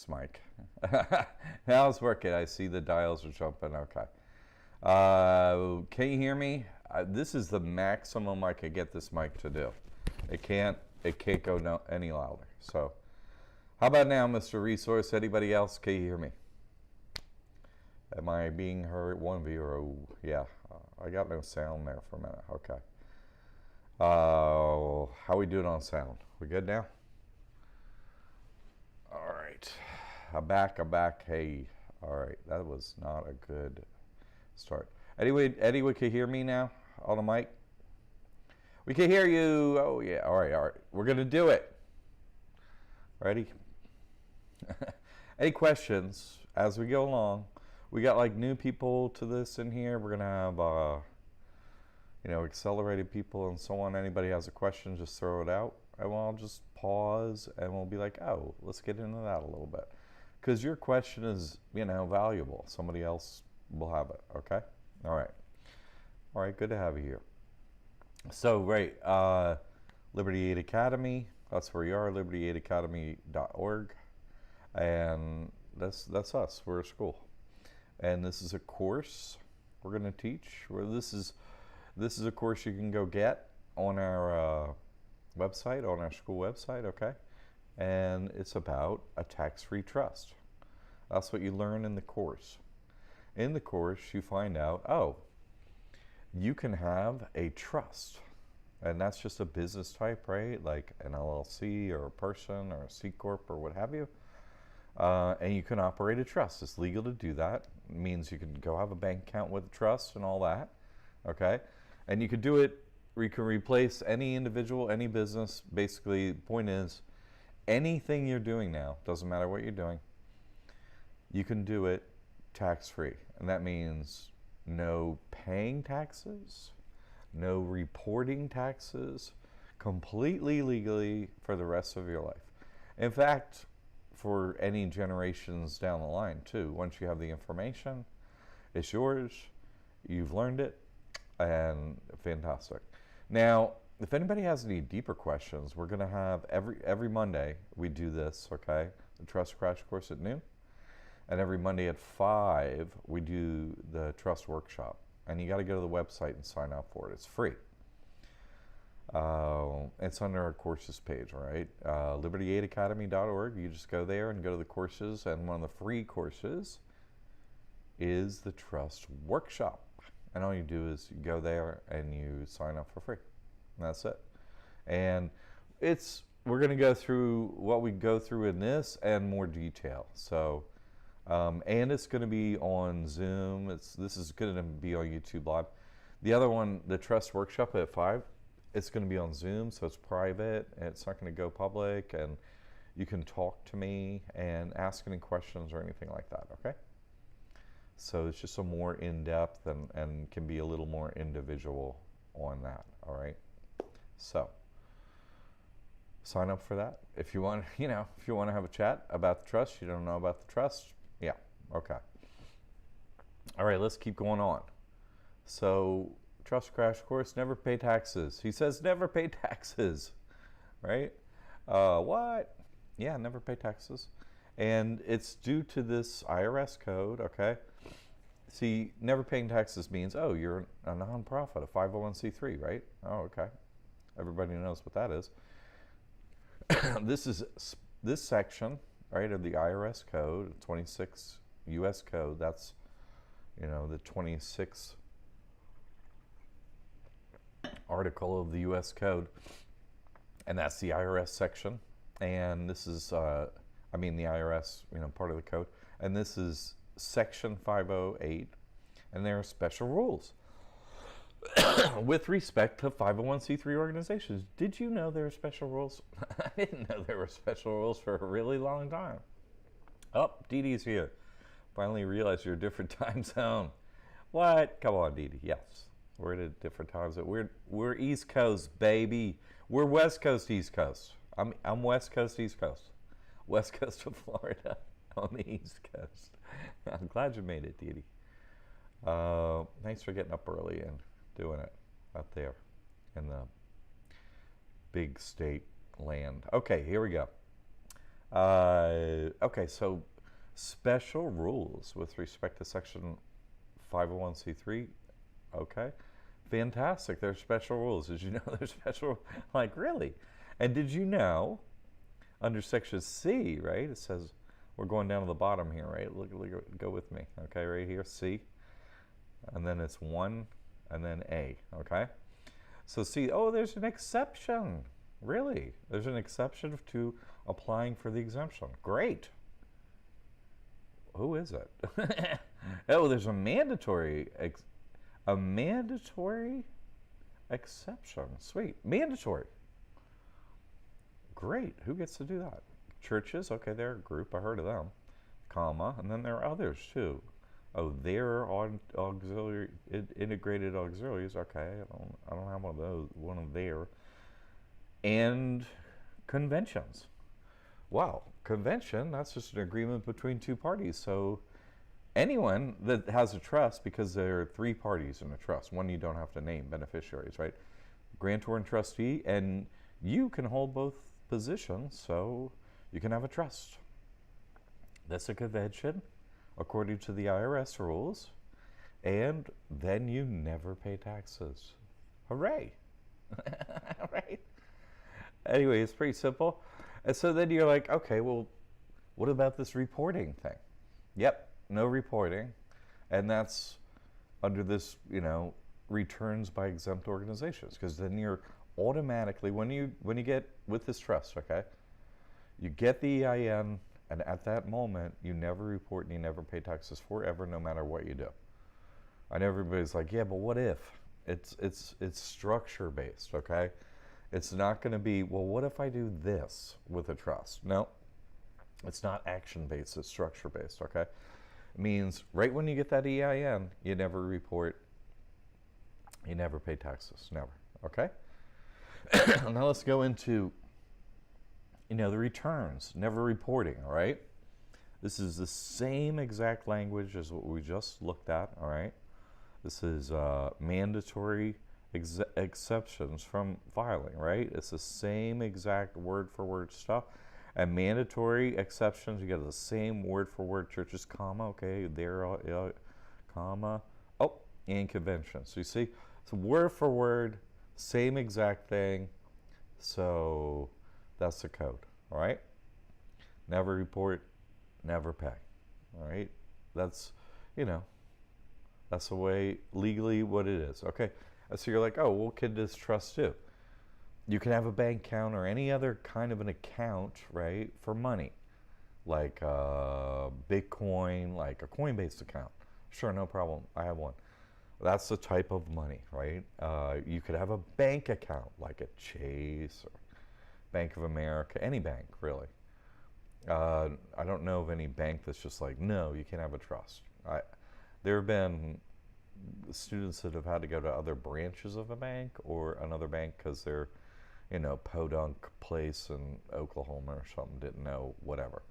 Mic. Now it's working. I see the dials are jumping. Okay. Can you hear me? This is the maximum I could get this mic to do. It can't go no, any louder. So, how about now, Mr. Resource? Anybody else? Can you hear me? Am I being heard? One viewer. Oh, yeah. I got no sound there for a minute. Okay. How we doing on sound? We good now? All right. I'm back. Hey. All right. That was not a good start. Anyway, anyone can hear me now on the mic? We can hear you. Oh, yeah. All right. We're going to do it. Ready? Any questions as we go along? We got like new people to this in here. We're going to have, accelerated people and so on. Anybody has a question, just throw it out. And I'll just pause and we'll be like, oh, let's get into that a little bit. Because your question is, valuable. Somebody else will have it, okay? All right, good to have you here. So, great. Liberty Aid Academy, that's where you are, liberty8academy.org. And that's us, we're a school. And this is a course we're going to teach. This is a course you can go get on our website, on our school website, okay? And it's about a tax-free trust. That's what you learn in the course. In the course, you find out, you can have a trust. And that's just a business type, right? Like an LLC or a person or a C Corp or what have you. And you can operate a trust. It's legal to do that. It means you can go have a bank account with a trust and all that, okay? And you could do it, you can replace any individual, any business. Basically, the point is, anything you're doing now, doesn't matter what you're doing, you can do it tax-free. And that means no paying taxes, no reporting taxes, completely legally for the rest of your life. In fact, for any generations down the line too, once you have the information, it's yours, you've learned it, and fantastic. Now, if anybody has any deeper questions, we're going to have every Monday we do this, okay? The Trust Crash Course at noon. And every Monday at 5, we do the Trust Workshop. And you got to go to the website and sign up for it. It's free. It's under our courses page, right? liberty8academy.org. You just go there and go to the courses. And one of the free courses is the Trust Workshop. And all you do is you go there and you sign up for free. And that's it. And we're going to go through what we go through in this and more detail. So, and it's going to be on Zoom. This is going to be on YouTube Live. The other one, the Trust Workshop at 5, it's going to be on Zoom, so it's private. And it's not going to go public. And you can talk to me and ask any questions or anything like that, okay? So it's just a more in-depth and can be a little more individual on that, all right? So sign up for that. If you want, if you want to have a chat about the trust, you don't know about the trust, yeah, okay. All right, let's keep going on. So Trust Crash Course, never pay taxes. He says never pay taxes, right? What? Yeah, never pay taxes. And it's due to this IRS code, okay? See, never paying taxes means, you're a nonprofit, a 501c3, right? Oh, okay. Everybody knows what that is. This section, right, of the IRS code, 26 U.S. code, that's, the 26th article of the U.S. code, and that's the IRS section. And this is, the IRS, part of the code. And this is Section 508, and there are special rules with respect to 501c3 organizations. Did you know there are special rules? I didn't know there were special rules for a really long time. Oh, Dee Dee's here. Finally realized you're a different time zone. What? Come on, Dee Dee. Yes, we're at a different time zone. We're East Coast, baby. We're West Coast, East Coast. I'm West Coast, East Coast. West Coast of Florida on the East Coast. I'm glad you made it, Dee Dee. Thanks for getting up early and doing it out there in the big state land. Okay, here we go. Okay, so special rules with respect to Section 501c3. Okay, fantastic. There's special rules. Did you know there's special? Like, really? And did you know under Section C, right? It says we're going down to the bottom here, right? Look, go with me. Okay, right here, C, and then it's 1, and then A. Okay. So see, oh, there's an exception. Really? There's an exception to applying for the exemption. Great. Who is it? Oh, there's a mandatory exception. Sweet. Mandatory. Great. Who gets to do that? Churches. Okay, they're a group. I heard of them. Comma. And then there are others too. Oh, they're auxiliary integrated auxiliaries. Okay, I don't have one of those. One of their. And conventions. Wow, convention, that's just an agreement between two parties. So anyone that has a trust, because there are 3 parties in a trust, one you don't have to name, beneficiaries, right? Grantor and trustee, and you can hold both positions, so you can have a trust. That's a convention, according to the IRS rules, and then you never pay taxes. Hooray! Right? Anyway, it's pretty simple. And so then you're like, okay, well, what about this reporting thing? Yep, no reporting. And that's under this, returns by exempt organizations. Because then you're automatically, when you get with this trust, okay, you get the EIN, and at that moment, you never report and you never pay taxes forever, no matter what you do. I know everybody's like, yeah, but what if? It's structure based, okay? It's not going to be, well, what if I do this with a trust? No, it's not action-based, it's structure-based, okay? It means right when you get that EIN, you never report, you never pay taxes, never, okay? Now let's go into, the returns, never reporting, all right? This is the same exact language as what we just looked at, all right? This is mandatory exceptions from filing, right? It's the same exact word for word stuff. And mandatory exceptions, you get the same word for word, churches, comma, okay, there, comma, oh, and conventions. So you see, it's word for word, same exact thing. So that's the code, all right? Never report, never pay, all right? That's, that's the way legally what it is, okay? So you're like, oh, what can this trust do? You can have a bank account or any other kind of an account, right, for money, like Bitcoin, like a Coinbase account. Sure, no problem. I have one. That's the type of money, right? You could have a bank account, like a Chase or Bank of America, any bank, really. I don't know of any bank that's just like, no, you can't have a trust. There have been students that have had to go to other branches of a bank or another bank because they're, podunk place in Oklahoma or something, didn't know, whatever.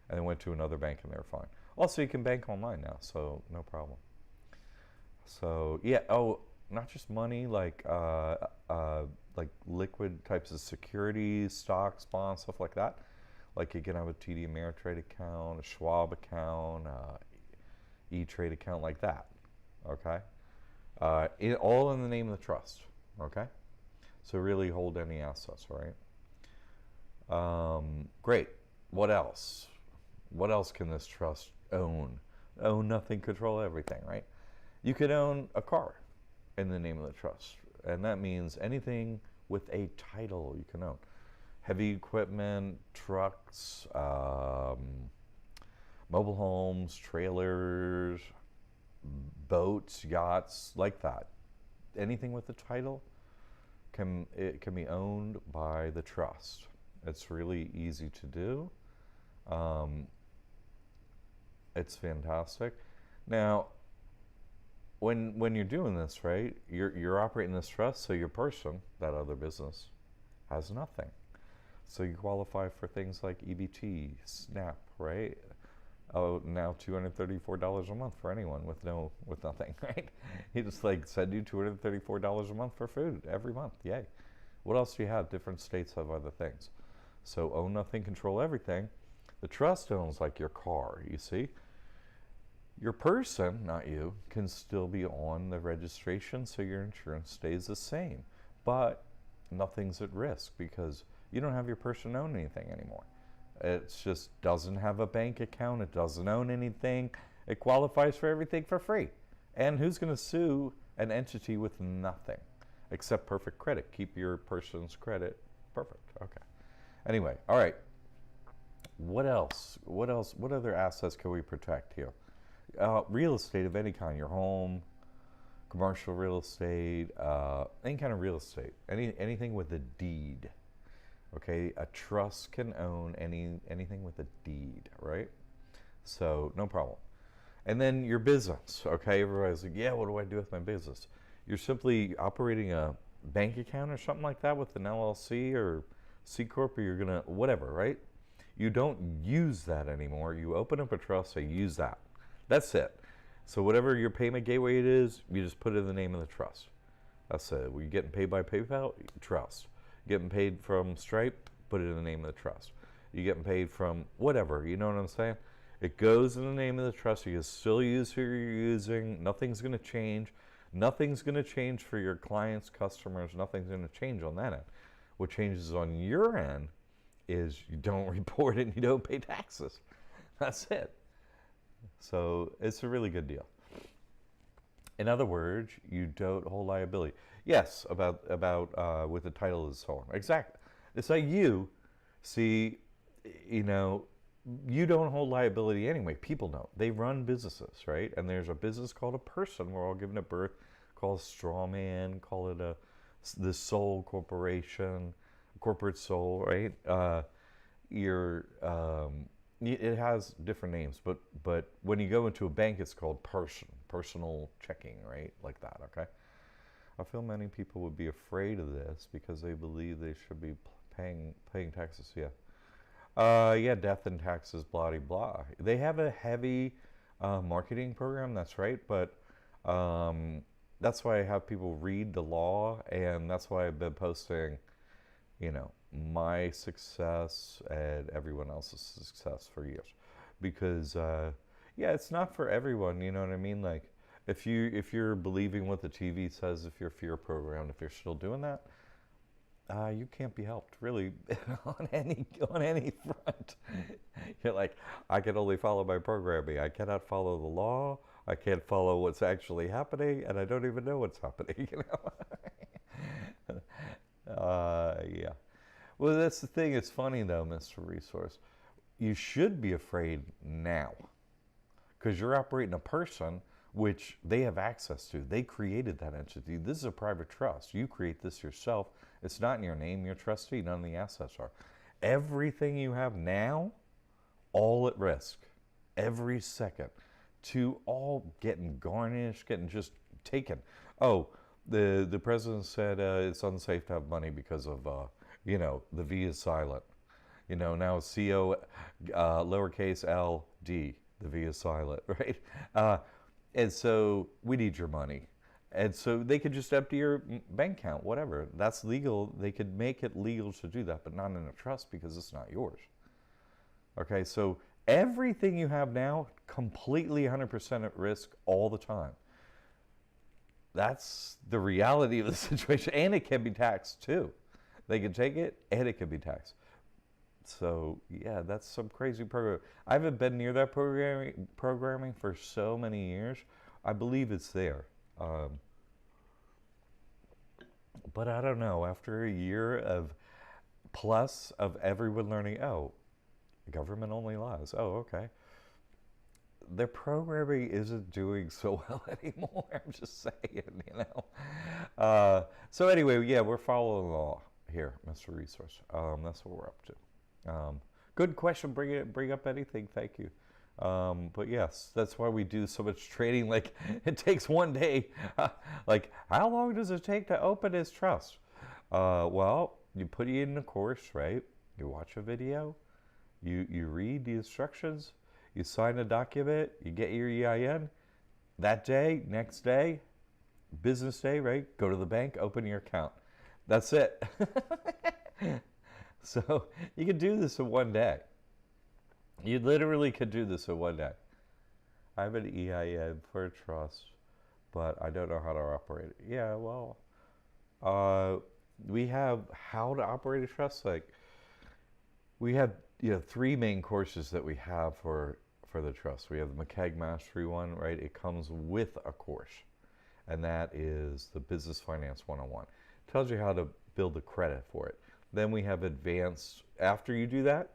And they went to another bank and they were fine. Also, you can bank online now, so no problem. So, yeah, not just money, like liquid types of securities, stocks, bonds, stuff like that. Like you can have a TD Ameritrade account, a Schwab account, E-Trade account, like that. Okay, all in the name of the trust. Okay, so really hold any assets, all right? Great. What else? What else can this trust own? Own nothing, control everything, right? You could own a car in the name of the trust, and that means anything with a title you can own. Heavy equipment, trucks, mobile homes, trailers, boats, yachts, like that. Anything with a title can be owned by the trust. It's really easy to do. It's fantastic. Now, when you're doing this, right, you're operating this trust, so your person, that other business, has nothing. So you qualify for things like EBT, SNAP, right? Oh, now $234 a month for anyone with nothing, right? He just send you $234 a month for food every month. Yay. What else do you have? Different states have other things. So own nothing, control everything. The trust owns like your car, you see. Your person, not you, can still be on the registration, so your insurance stays the same. But nothing's at risk because you don't have your person own anything anymore. It just doesn't have a bank account. It doesn't own anything. It qualifies for everything for free. And who's going to sue an entity with nothing except perfect credit? Keep your person's credit perfect. Okay. Anyway, all right. What else? What else? What other assets can we protect here? Real estate of any kind, your home, commercial real estate, any kind of real estate, anything with a deed. Okay, a trust can own anything with a deed, right? So no problem. And then your business. Okay, everybody's like, yeah, what do I do with my business? You're simply operating a bank account or something like that with an LLC or C corp, or you're gonna whatever, right? You don't use that anymore. You open up a trust, say use that. That's it. So whatever your payment gateway it is, you just put it in the name of the trust. That's it. We're getting paid by PayPal, trust. Getting paid from Stripe, put it in the name of the trust. You getting paid from whatever, you know what I'm saying? It goes in the name of the trust. You can still use who you're using. Nothing's going to change. Nothing's going to change for your clients, customers. Nothing's going to change on that end. What changes on your end is you don't report it and you don't pay taxes. That's it. So it's a really good deal. In other words, you don't hold liability. Yes, about with the title and so on. Exactly. It's like you see, you know, you don't hold liability anyway. People don't. They run businesses, right? And there's a business called a person. We're all given a birth, called a straw man, call it the soul corporation, corporate soul, right? It has different names, but when you go into a bank, it's called personal checking, right? Like that, okay? I feel many people would be afraid of this because they believe they should be paying taxes. Yeah, death and taxes, blah blah. They have a heavy marketing program, that's right, but that's why I have people read the law, and that's why I've been posting, you know, my success and everyone else's success for years, because yeah, it's not for everyone. You know what I mean? Like, if you're believing what the TV says, if you're fear programmed, if you're still doing that, you can't be helped really on any front. You're like, I can only follow my programming. I cannot follow the law. I can't follow what's actually happening, and I don't even know what's happening. You know? Yeah. Well, that's the thing. It's funny though, Mr. Resource. You should be afraid now, because you're operating a person which they have access to. They created that entity. This is a private trust. You create this yourself. It's not in your name. You're a trustee. None of the assets are. Everything you have now, all at risk. Every second. To all getting garnished, getting just taken. Oh, the president said it's unsafe to have money because of, you know, the V is silent. You know, now it's C-O, lowercase l, D. The V is silent, right? And so we need your money. And so they could just empty your bank account, whatever. That's legal. They could make it legal to do that, but not in a trust because it's not yours. Okay, so everything you have now, completely 100% at risk all the time. That's the reality of the situation. And it can be taxed too. They can take it and it can be taxed. So yeah, that's some crazy program. I haven't been near that programming for so many years. I believe it's there. But I don't know, after a year of plus of everyone learning, oh, government only lies. Oh, okay. Their programming isn't doing so well anymore. I'm just saying, you know. So anyway, yeah, we're following the law here, Mr. Resource. That's what we're up to. Good question. Bring up anything. Thank you. But yes, that's why we do so much training. Like, it takes one day. Like, how long does it take to open his trust? Well, you put it in the course, right? You watch a video. You read the instructions. You sign a document. You get your EIN. That day, next day, business day, right? Go to the bank, open your account. That's it. So you can do this in one day. You literally could do this in one day. I have an EIN for a trust, but I don't know how to operate it. Yeah, well, uh, we have how to operate a trust. Like we have, three main courses that we have for the trust. We have the McKeag Mastery one, right? It comes with a course, and that is the Business Finance 101. It tells you how to build the credit for it. Then we have advanced. After you do that,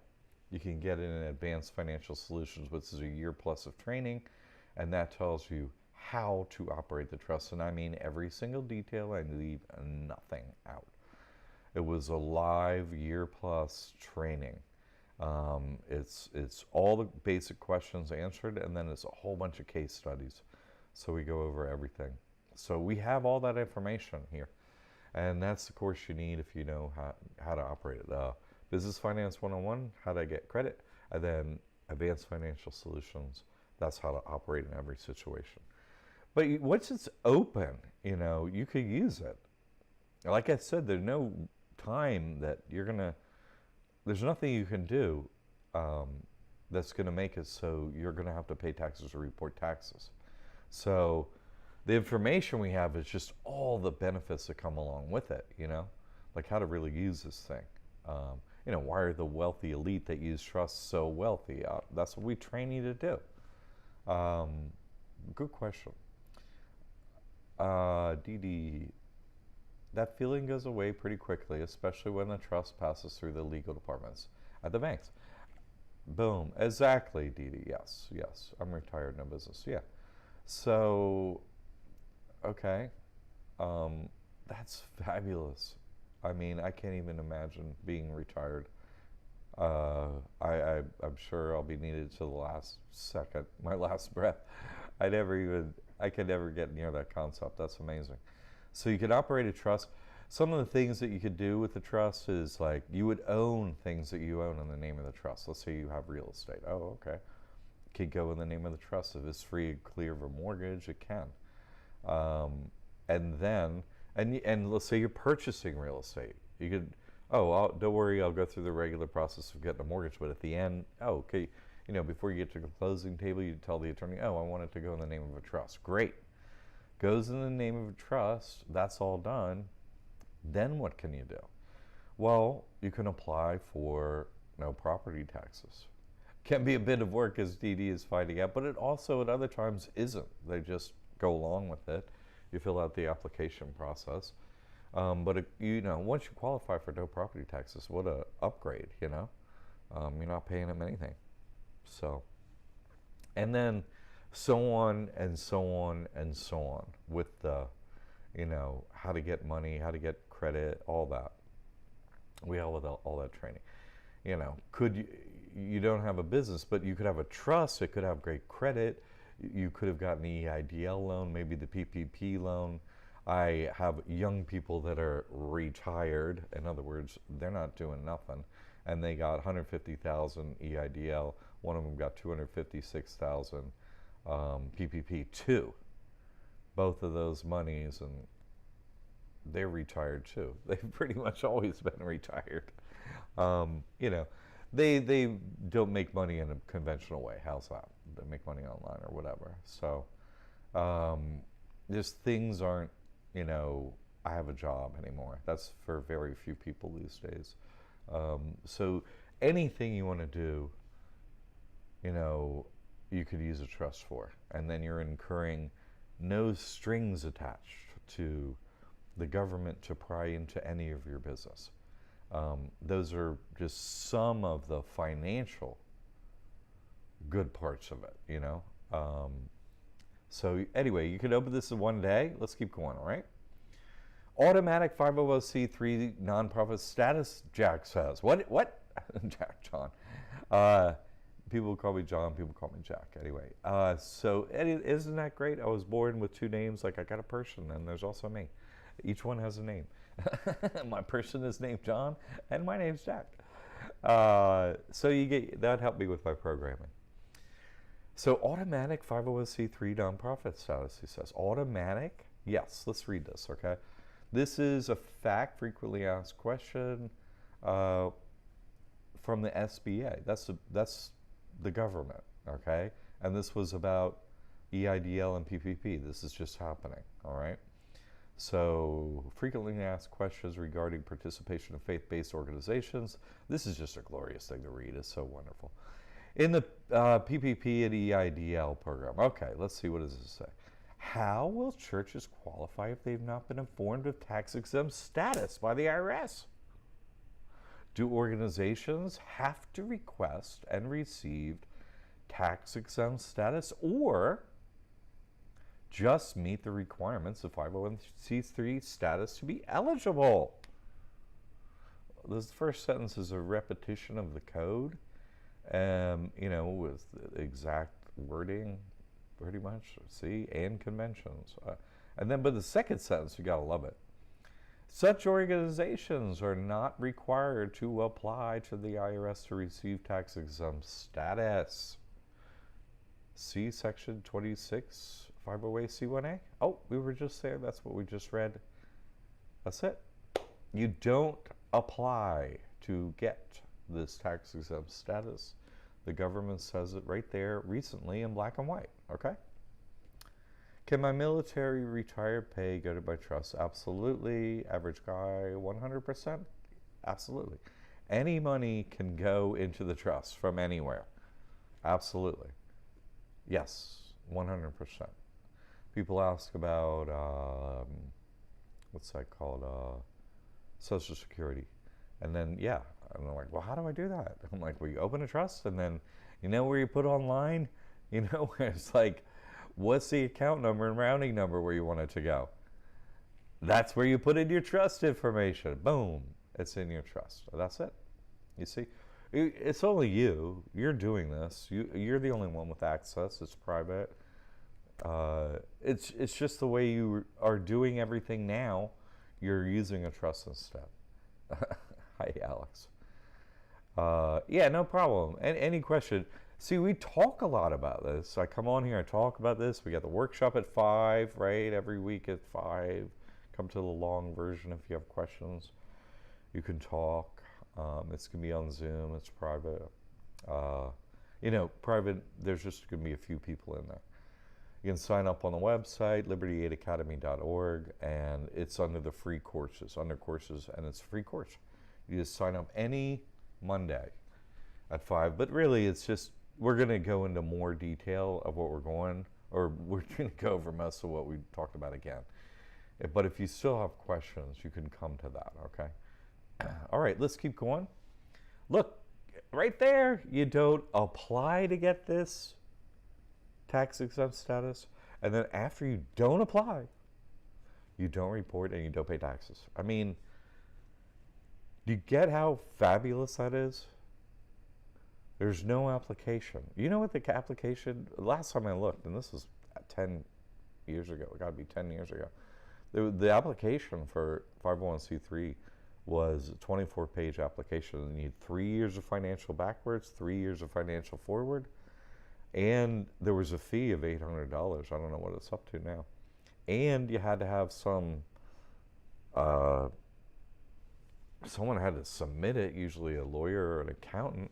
you can get in Advanced Financial Solutions, which is a year plus of training, and that tells you how to operate the trust. And I mean every single detail. I leave nothing out. It was a live year plus training. It's all the basic questions answered, and then it's a whole bunch of case studies. So we go over everything. So we have all that information here, and that's the course you need if you know how to operate it. Business Finance 101, how to get credit, and then Advanced Financial Solutions, that's how to operate in every situation. But once it's open, you could use it. Like I said, there's no time that there's nothing you can do that's going to make it so you're going to have to pay taxes or report taxes. So the information we have is just all the benefits that come along with it, like how to really use this thing. Why are the wealthy elite that use trusts so wealthy? That's what we train you to do. Good question. Dee, that feeling goes away pretty quickly, especially when the trust passes through the legal departments at the banks. Boom. Exactly, Dee. Yes. I'm retired, no business. Yeah. So, okay. That's fabulous. I mean, I can't even imagine being retired. I'm sure I'll be needed to the last second, my last breath. I could never get near that concept. That's amazing. So you could operate a trust. Some of the things that you could do with the trust is like you would own things that you own in the name of the trust. Let's say you have real estate. Oh, okay. It could go in the name of the trust. If it's free and clear of a mortgage, it can. And let's say you're purchasing real estate. You could, don't worry, I'll go through the regular process of getting a mortgage. But at the end, okay, before you get to the closing table, you tell the attorney, I want it to go in the name of a trust. Great. Goes in the name of a trust, that's all done. Then what can you do? Well, you can apply for no property taxes. Can be a bit of work, as Dee is finding out, but it also at other times isn't. They just go along with it. You fill out the application process. But once you qualify for no property taxes, what a upgrade, you're not paying them anything. So, and then so on and so on and so on with the, how to get money, how to get credit, all that. We have all that training. You don't have a business, but you could have a trust. It could have great credit. You could have gotten the EIDL loan, maybe the PPP loan. I have young people that are retired. In other words, they're not doing nothing, and they got 150,000 EIDL. One of them got 256,000 PPP too. Both of those monies, and they're retired too. They've pretty much always been retired. They don't make money in a conventional way. How's that? They make money online or whatever. So just things aren't, I have a job anymore. That's for very few people these days. So anything you want to do, you could use a trust for, and then you're incurring no strings attached to the government to pry into any of your business. Those are just some of the financial good parts of it, So anyway, you could open this in one day. Let's keep going, all right? Automatic 501c3 nonprofit status, Jack says. What? Jack, John. People call me John, people call me Jack. Anyway, so isn't that great? I was born with two names. Like I got a person, and there's also me. Each one has a name. My person is named John, and my name's Jack. So that helped me with my programming. So automatic 501c3 nonprofit status, he says. Automatic? Yes, let's read this, okay? This is a fact, frequently asked question from the SBA. That's the government, okay? And this was about EIDL and PPP. This is just happening, all right? So, frequently asked questions regarding participation in faith-based organizations. This is just a glorious thing to read. It's so wonderful. In the PPP and EIDL program. Okay, let's see, what does this say? How will churches qualify if they've not been informed of tax-exempt status by the IRS? Do organizations have to request and receive tax-exempt status, or just meet the requirements of 501c3 status to be eligible? This first sentence is a repetition of the code, with the exact wording, pretty much, see, and conventions. But the second sentence, you gotta love it. Such organizations are not required to apply to the IRS to receive tax-exempt status. See Section 26, 508C1A? Oh, we were just there. That's what we just read. That's it. You don't apply to get this tax-exempt status. The government says it right there recently in black and white, okay? Can my military retired pay go to my trust? Absolutely. Average guy, 100%? Absolutely. Any money can go into the trust from anywhere. Absolutely. Yes, 100%. People ask about, what's that called? Social Security. And then, yeah, and they're like, well, how do I do that? I'm like, well, you open a trust, and then, where you put online? Where it's like, what's the account number and rounding number where you want it to go? That's where you put in your trust information. Boom, it's in your trust. That's it. You see, it's only you. You're doing this. You're the only one with access. It's private. It's just the way you are doing everything now. You're using a trust instead. Hi, Alex. Yeah, no problem. Any question? See, we talk a lot about this. I come on here, I talk about this. We got the workshop at 5, right? Every week at 5. Come to the long version if you have questions. You can talk. It's going to be on Zoom. It's private. Private, there's just going to be a few people in there. You can sign up on the website, liberty8academy.org, and it's under the free courses, and it's a free course. You just sign up any Monday at 5. But really, it's just, we're going to go into more detail of what we're going to go over most of what we talked about again. But if you still have questions, you can come to that, okay? All right, let's keep going. Look, right there, you don't apply to get this tax-exempt status, and then after you don't apply, you don't report and you don't pay taxes. I mean, do you get how fabulous that is? There's no application. You know what the application, last time I looked, and this was 10 years ago, it got to be 10 years ago, the application for 501c3 was a 24-page application. You need 3 years of financial backwards, 3 years of financial forward, and there was a fee of $800. I don't know what it's up to now. And you had to have someone had to submit it, usually a lawyer or an accountant.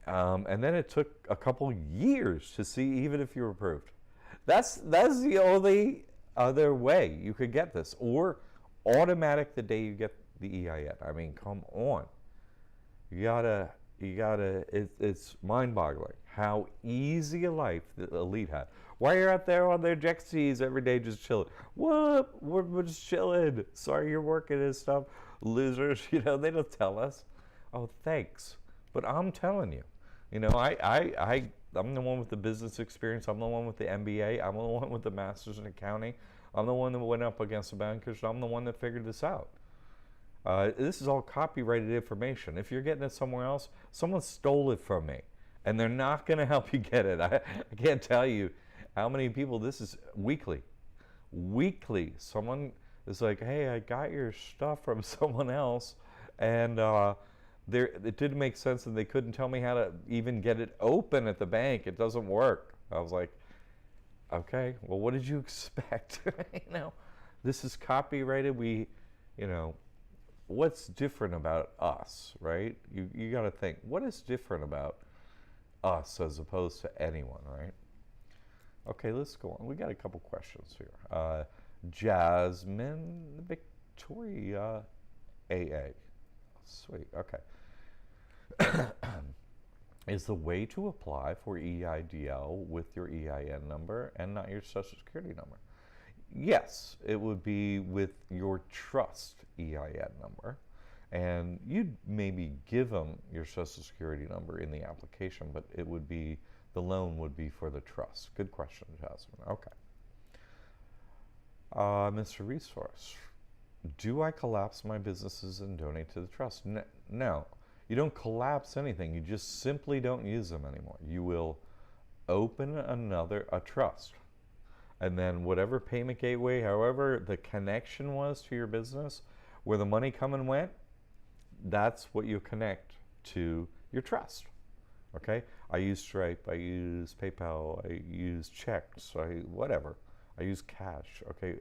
And then it took a couple years to see even if you were approved. That's the only other way you could get this, or automatic the day you get the EIN. I mean, come on. It's mind-boggling how easy a life the elite had. Why are you out there on their jet skis every day just chilling? What? We're just chilling. Sorry you're working and stuff. Losers, they don't tell us. Oh, thanks. But I'm telling you, I'm the one with the business experience. I'm the one with the MBA. I'm the one with the master's in accounting. I'm the one that went up against the bankers. I'm the one that figured this out. This is all copyrighted information. If you're getting it somewhere else, someone stole it from me, and they're not going to help you get it. I can't tell you how many people, this is weekly. Weekly, someone is like, hey, I got your stuff from someone else, and it didn't make sense, and they couldn't tell me how to even get it open at the bank. It doesn't work. I was like, okay, well, what did you expect? This is copyrighted. What's different about us, right? You got to think, what is different about us as opposed to anyone, right? Okay, let's go on. We got a couple questions here. Jasmine Victoria AA. Sweet, okay. Is the way to apply for EIDL with your EIN number and not your social security number? Yes, it would be with your trust EIN number. And you'd maybe give them your social security number in the application, but it would be, the loan would be for the trust. Good question, Jasmine. Okay. Mr. Resource, do I collapse my businesses and donate to the trust? No. You don't collapse anything. You just simply don't use them anymore. You will open a trust. And then whatever payment gateway, however the connection was to your business, where the money come and went, that's what you connect to your trust. Okay? I use Stripe, I use PayPal, I use checks, whatever. I use cash, okay?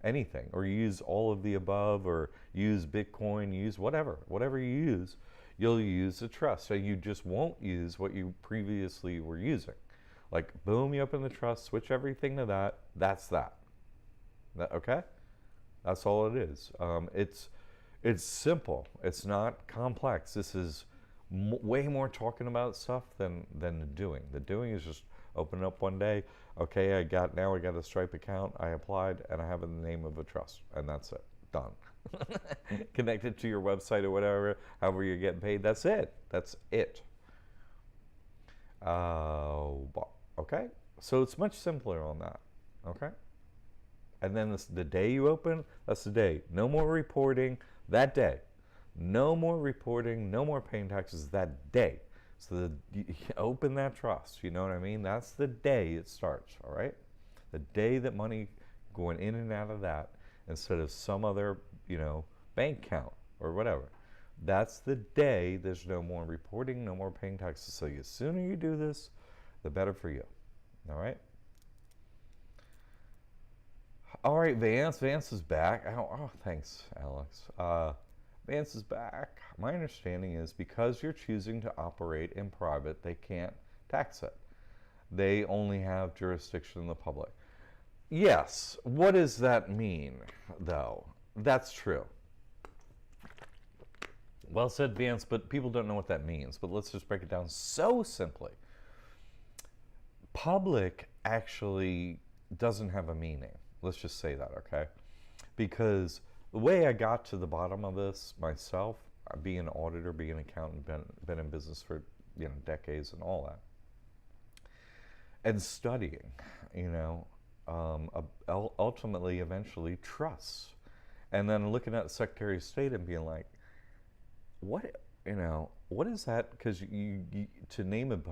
Anything. Or you use all of the above, or use Bitcoin, use whatever. Whatever you use, you'll use the trust. So you just won't use what you previously were using. Like, boom, you open the trust, switch everything to that. That's that. Okay? That's all it is. It's simple. It's not complex. This is way more talking about stuff than the doing. The doing is just open up one day. Okay, now I got a Stripe account. I applied, and I have the name of a trust, and that's it. Done. Connected to your website or whatever, however you're getting paid. That's it. That's it. Okay, so it's much simpler on that. Okay, and then the day you open, that's the day. No more reporting that day. No more reporting, no more paying taxes that day. So you open that trust, you know what I mean? That's the day it starts, all right? The day that money going in and out of that instead of some other, bank account or whatever. That's the day there's no more reporting, no more paying taxes. So the sooner you do this, the better for you, all right? All right, Vance. Vance is back. Oh, thanks, Alex. Vance is back. My understanding is because you're choosing to operate in private, they can't tax it. They only have jurisdiction in the public. Yes. What does that mean, though? That's true. Well said, Vance, but people don't know what that means. But let's just break it down so simply. Public actually doesn't have a meaning. Let's just say that, okay? Because the way I got to the bottom of this myself, being an auditor, being an accountant, been in business for decades and all that, and studying, ultimately, eventually, trusts, and then looking at the Secretary of State and being like, what is that? Because you to name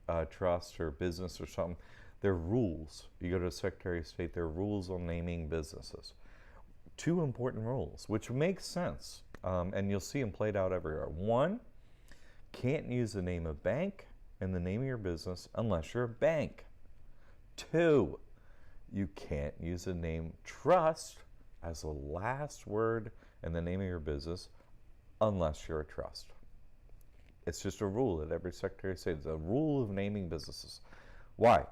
a trust or business or something, there are rules. You go to the Secretary of State, there are rules on naming businesses. 2 important rules, which makes sense, and you'll see them played out everywhere. 1, can't use the name of bank in the name of your business unless you're a bank. 2, you can't use the name trust as the last word in the name of your business unless you're a trust. It's just a rule that every Secretary of State, it's a rule of naming businesses. Why?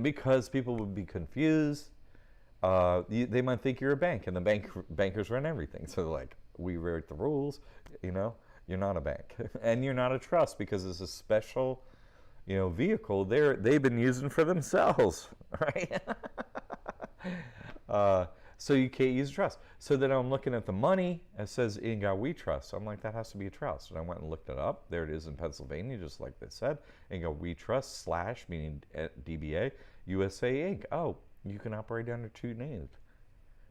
Because people would be confused. They might think you're a bank, and the bankers run everything. So they're like, we write the rules, you're not a bank. And you're not a trust because it's a special, vehicle they've been using for themselves, right? So you can't use a trust. So then I'm looking at the money, it says Inga We Trust. I'm like, that has to be a trust. And I went and looked it up. There it is in Pennsylvania, just like they said. Inga We Trust / meaning DBA, USA Inc. Oh, you can operate under 2 names.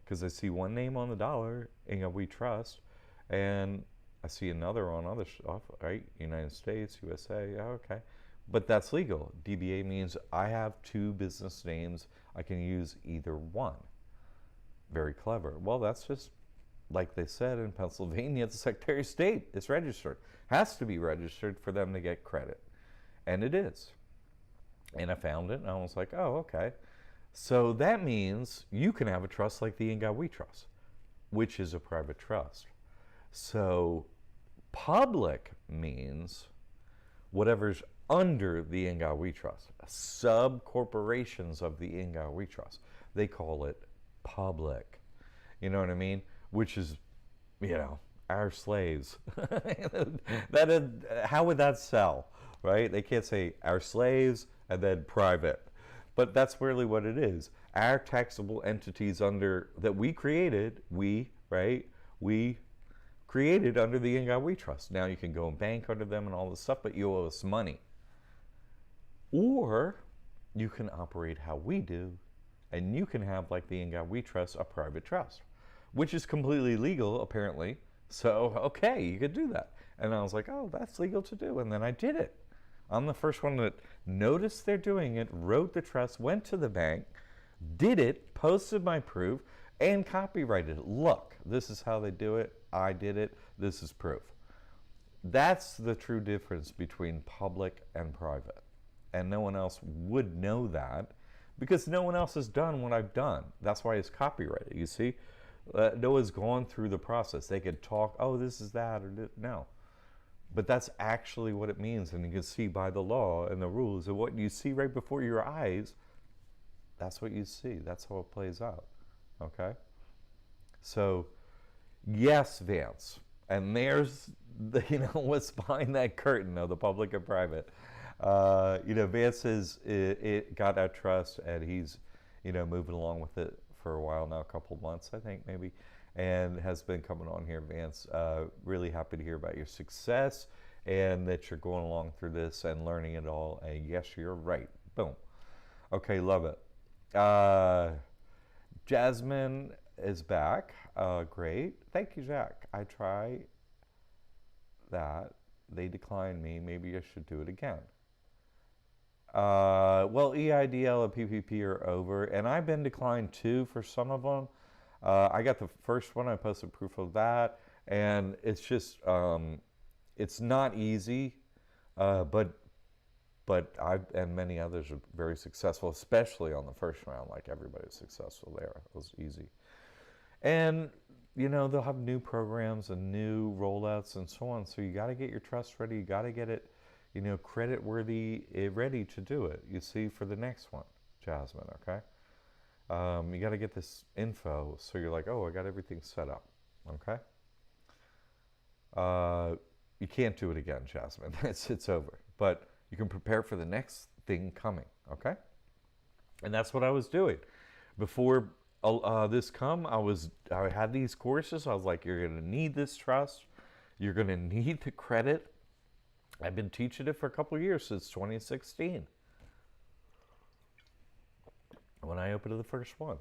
Because I see one name on the dollar, Inga We Trust, and I see another on other stuff, right? United States, USA, okay. But that's legal. DBA means I have 2 business names. I can use either one. Very clever. Well, that's just like they said in Pennsylvania, the Secretary of State. It's registered. Has to be registered for them to get credit. And it is. And I found it, and I was like, oh, okay. So that means you can have a trust like the Inga We Trust, which is a private trust. So public means whatever's under the In God We Trust, sub corporations of the In God We Trust. They call it public. You know what I mean? Which is, our slaves. How would that sell, right? They can't say our slaves and then private. But that's really what it is. Our taxable entities that we created, we created under the In God We Trust. Now you can go and bank under them and all this stuff, but you owe us money. Or you can operate how we do, and you can have, like the In God We Trust, a private trust, which is completely legal, apparently. So, okay, you could do that. And I was like, oh, that's legal to do. And then I did it. I'm the first one that noticed they're doing it, wrote the trust, went to the bank, did it, posted my proof, and copyrighted it. Look, this is how they do it. I did it. This is proof. That's the true difference between public and private. And no one else would know that because no one else has done what I've done. That's why it's copyrighted, you see? No one's gone through the process. They could talk, oh, this is that, or this. No. But that's actually what it means. And you can see by the law and the rules, and what you see right before your eyes, that's what you see. That's how it plays out. Okay? So, yes, Vance. And there's what's behind that curtain of the public and private. Vance it got that trust, and he's, moving along with it for a while now, a couple months, I think, maybe, and has been coming on here. Vance, really happy to hear about your success and that you're going along through this and learning it all. And yes, you're right. Boom. Okay, love it. Jasmine is back. Great. Thank you, Jack. I try that. They declined me. Maybe I should do it again. Well, EIDL and PPP are over, and I've been declined too for some of them. I got the first one. I posted proof of that, and it's just it's not easy, but I and many others are very successful, especially on the first round. Like everybody's successful there. It was easy, and they'll have new programs and new rollouts and so on. So you got to get your trust ready. You got to get it, credit worthy, ready to do it. You see, for the next one, Jasmine. Okay. You got to get this info, so you're like, oh, I got everything set up. Okay. You can't do it again, Jasmine. It's over. But you can prepare for the next thing coming. Okay. And that's what I was doing before this come. I had these courses. I was like, you're gonna need this trust. You're gonna need the credit. I've been teaching it for a couple of years, since 2016. When I opened the first one.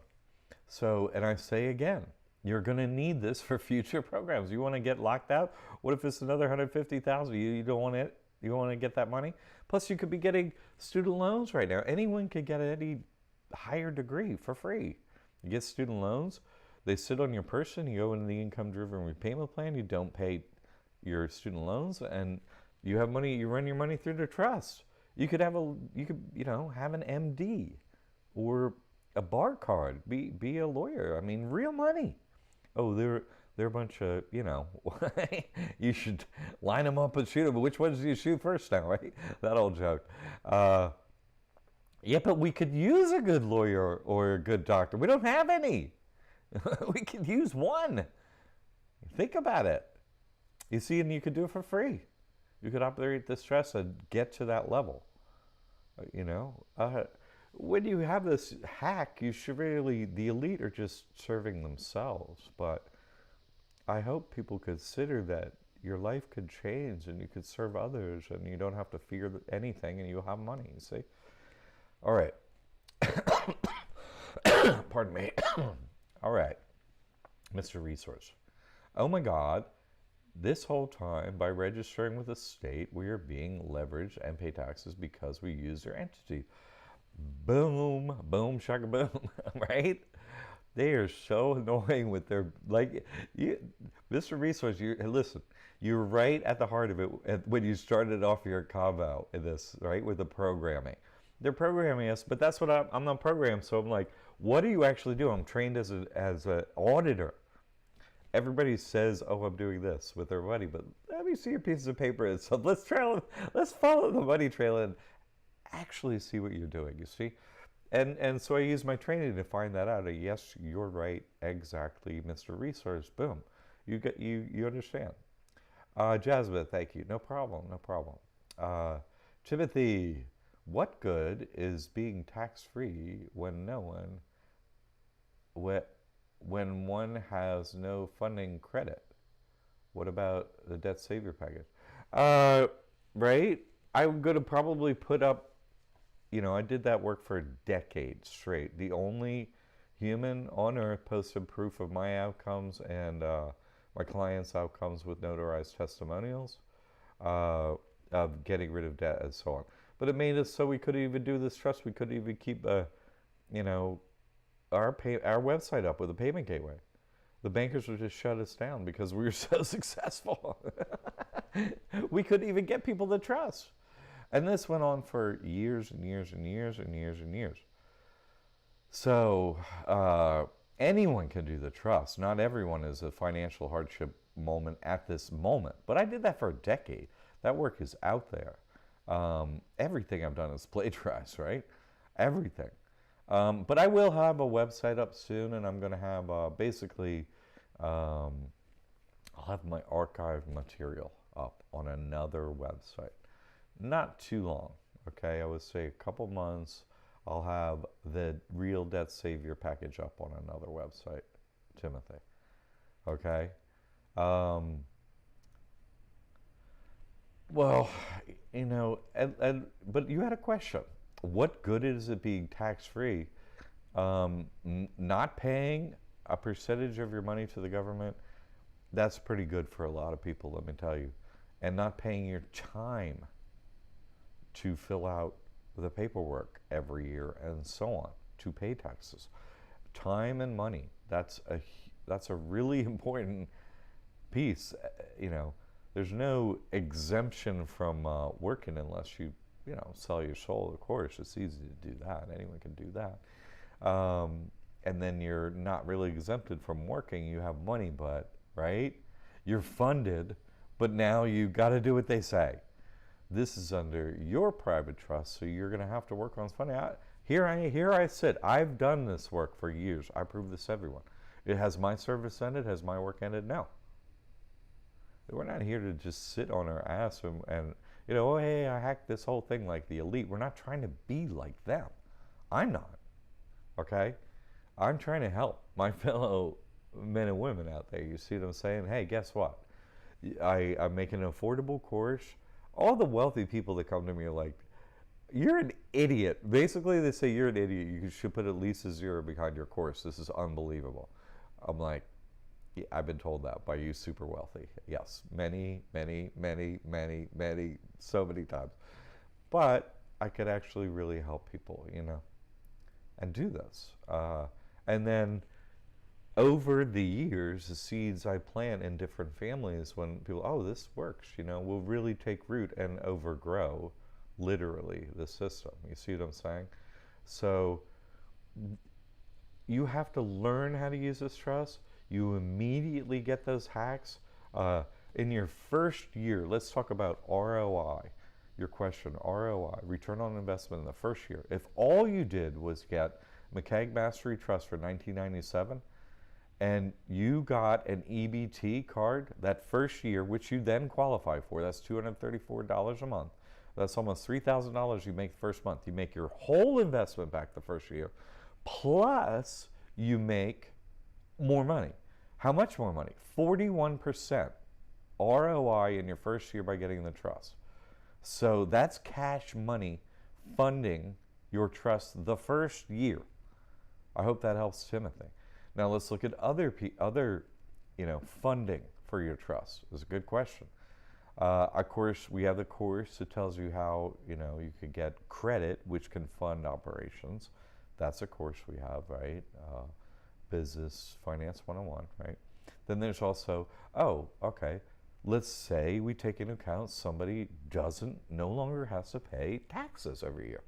So, and I say again, you're going to need this for future programs. You want to get locked out? What if it's another $150,000? You don't want it? You don't want to get that money? Plus, you could be getting student loans right now. Anyone could get any higher degree for free. You get student loans. They sit on your person. You go into the income-driven repayment plan. You don't pay your student loans, and you have money. You run your money through the trust. You could have have an MD. Or a bar card, be a lawyer. I mean, real money. Oh, they're a bunch of, you should line them up and shoot them. But which ones do you shoot first now, right? That old joke. Yeah, but we could use a good lawyer or a good doctor. We don't have any. We could use one. Think about it. You see, and you could do it for free. You could operate this trust and get to that level. When you have this hack, you should really, the elite are just serving themselves. But I hope people consider that your life could change and you could serve others and you don't have to fear anything and you'll have money, you see? All right. Pardon me. All right. Mr. Resource. Oh my God. This whole time, by registering with the state, we are being leveraged and pay taxes because we use their entity. Boom, boom, shaka boom, right? They are so annoying with their, Mr. Resource, listen, you're right at the heart of it when you started off your convo in this, right, with the programming. They're programming us, but that's what I'm not programmed, so I'm like, what do you actually do? I'm trained as an auditor. everybody says, "Oh, I'm doing this with their money," but let me see your piece of paper. And so let's follow the money trail and actually see what you're doing. You see, and so I use my training to find that out. Yes, you're right, exactly, Mr. Resource. Boom, you understand. Jasmine, thank you. No problem, no problem. Timothy, what good is being tax-free when no one when one has no funding credit? What about the debt savior package? Uh, right? I'm going to probably put up, I did that work for decades straight. The only human on earth posted proof of my outcomes and my clients' outcomes with notarized testimonials uh, of getting rid of debt and so on. But it made us so we couldn't even do this trust. We couldn't even keep, you know, our website up with a payment gateway. The bankers would just shut us down because we were so successful. We couldn't even get people to trust. And this went on for years and years and years and years and years. So anyone can do the trust. Not everyone is a financial hardship moment at this moment. But I did that for a decade. That work is out there. Everything I've done is plagiarized, right? Everything. But I will have a website up soon, and I'm going to have basically, I'll have my archive material up on another website. Not too long, okay? I would say a couple months, I'll have the Real Debt Savior package up on another website, Timothy, okay? Well, but you had a question. What good is it being tax-free? Not paying a percentage of your money to the government, that's pretty good for a lot of people, let me tell you. And not paying your time to fill out the paperwork every year and so on, to pay taxes. Time and money, that's a really important piece. There's no exemption from working unless you sell your soul. Of course, it's easy to do that. Anyone can do that. And then you're not really exempted from working. You have money, but, right? You're funded, but now you got to do what they say. This is under your private trust, so you're going to have to work on funding. Here I sit. I've done this work for years. I prove this to everyone. Has my service ended? Has my work ended? No. We're not here to just sit on our ass and oh, hey, I hacked this whole thing like the elite. We're not trying to be like them. I'm not, okay? I'm trying to help my fellow men and women out there. You see what I'm saying? Hey, guess what? I make an affordable course. All the wealthy people that come to me are like, you're an idiot. Basically, they say, you're an idiot. You should put at least a 0 behind your course. This is unbelievable. I'm like, yeah, I've been told that by you super wealthy. Yes, many, many, many, many, many, so many times. But I could actually really help people, and do this. And then over the years, the seeds I plant in different families, when people, oh, this works, will really take root and overgrow, literally, the system. You see what I'm saying? So you have to learn how to use this trust. You immediately get those hacks. In your first year, let's talk about ROI. Your question, ROI, return on investment in the first year. If all you did was get McCaig Mastery Trust for $19.97, and you got an EBT card that first year, which you then qualify for, that's $234 a month. That's almost $3,000 you make the first month. You make your whole investment back the first year, plus you make more money. How much more money? 41% ROI in your first year by getting the trust. So that's cash money funding your trust the first year. I hope that helps Timothy. Now let's look at other funding for your trust. It's a good question. Of course, we have the course that tells you how you could get credit, which can fund operations. That's a course we have, right? Business Finance 101, right? Then there's also, let's say we take into account somebody no longer has to pay taxes every year.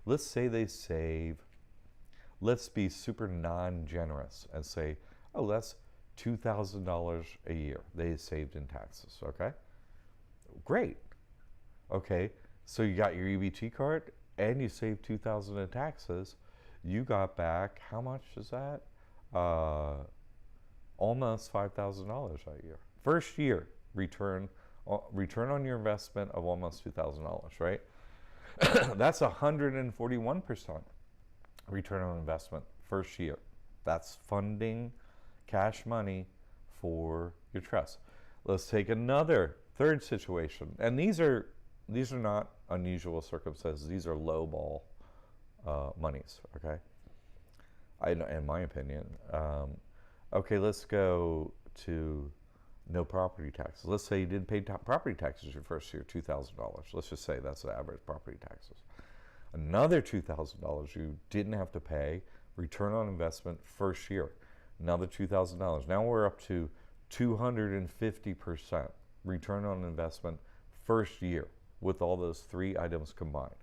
Let's say they save, let's be super non-generous and say, oh, that's $2,000 a year they saved in taxes. Okay, great. Okay, so you got your EBT card and you saved 2,000 in taxes. You got back, how much is that? Almost $5,000 a year. First year return on your investment of almost $2,000, right? That's 141% return on investment first year. That's funding cash money for your trust. Let's take another third situation, and these are not unusual circumstances. These are low ball monies. Okay, in my opinion. Okay, let's go to no property taxes. Let's say you didn't pay property taxes your first year, $2,000. Let's just say that's the average property taxes. Another $2,000 you didn't have to pay, return on investment first year. Another $2,000. Now we're up to 250% return on investment first year with all those three items combined.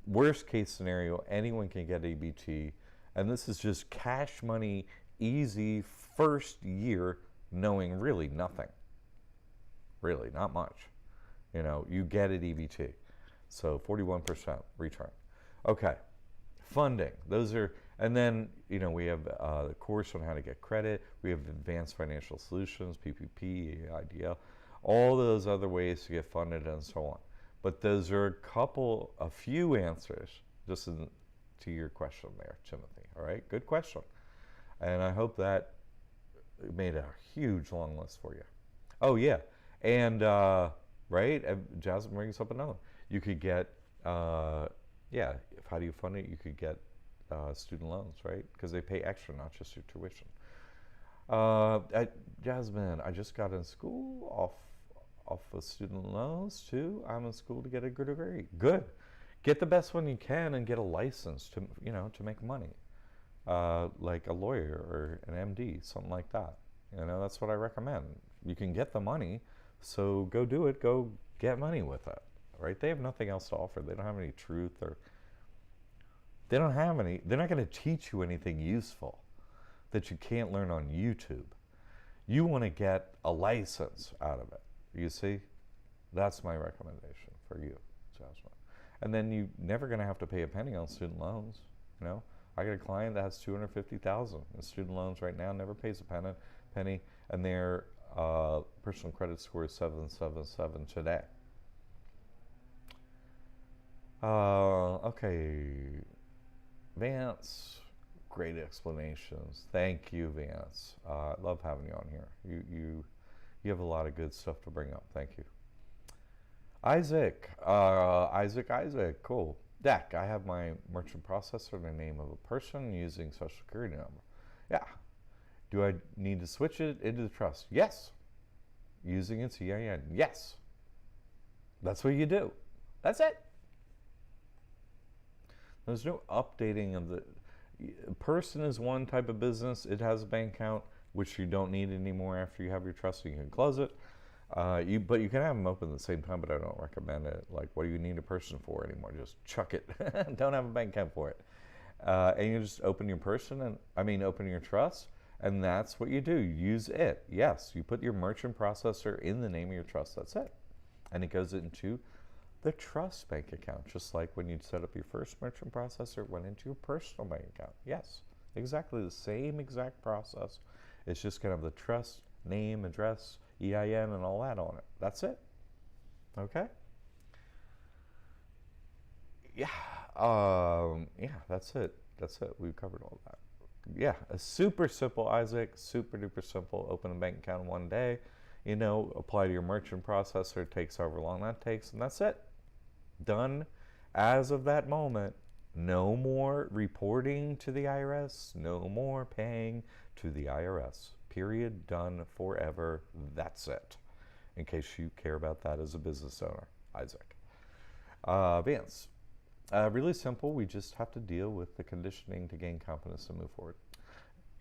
Worst case scenario, anyone can get ABT, and this is just cash money, easy first year, knowing really nothing. Really, not much. You know, you get it EBT. So 41% return. Okay, funding. Those are, and then, you know, we have the course on how to get credit. We have advanced financial solutions, PPP, IDL, all those other ways to get funded and so on. But those are a few answers just to your question there, Timothy. All right, good question. And I hope that made a huge long list for you. Oh, yeah. And, right, Jasmine brings up another one. You could get, how do you fund it? You could get student loans, right? Because they pay extra, not just your tuition. Jasmine, I just got in school off of student loans too. I'm in school to get a good degree. Good. Get the best one you can and get a license to make money. Like a lawyer or an MD, something like that. You know, that's what I recommend. You can get the money, so go do it. Go get money with it, right? They have nothing else to offer. They don't have any truth, or they're not going to teach you anything useful that you can't learn on YouTube. You want to get a license out of it. You see? That's my recommendation for you, Jasmine. And then you're never going to have to pay a penny on student loans, you know? I got a client that has $250,000 in student loans right now, never pays a penny, and their personal credit score is 777 today. Okay, Vance, great explanations. Thank you, Vance. I love having you on here. You have a lot of good stuff to bring up. Thank you. Isaac, cool. Deck, I have my merchant processor in the name of a person using social security number. Yeah. Do I need to switch it into the trust? Yes. Using its EIN? Yes. That's what you do. That's it. There's no updating of the person is one type of business. It has a bank account, which you don't need anymore after you have your trust, so you can close it. But you can have them open at the same time, but I don't recommend it. Like, what do you need a person for anymore? Just chuck it. Don't have a bank account for it. And you just open your open your trust, and that's what you do. Use it. Yes, you put your merchant processor in the name of your trust. That's it. And it goes into the trust bank account, just like when you set up your first merchant processor, it went into your personal bank account. Yes, exactly the same exact process. It's just kind of the trust, name, address, EIN, and all that on it. That's it. Okay? Yeah. That's it. That's it. We've covered all that. Yeah, a super simple, Isaac. Super duper simple. Open a bank account in one day. You know, apply to your merchant processor. It takes however long that takes, and that's it. Done. As of that moment, no more reporting to the IRS. No more paying to the IRS. Period. Done. Forever. That's it. In case you care about that as a business owner, Isaac. Vance. Really simple. We just have to deal with the conditioning to gain confidence and move forward.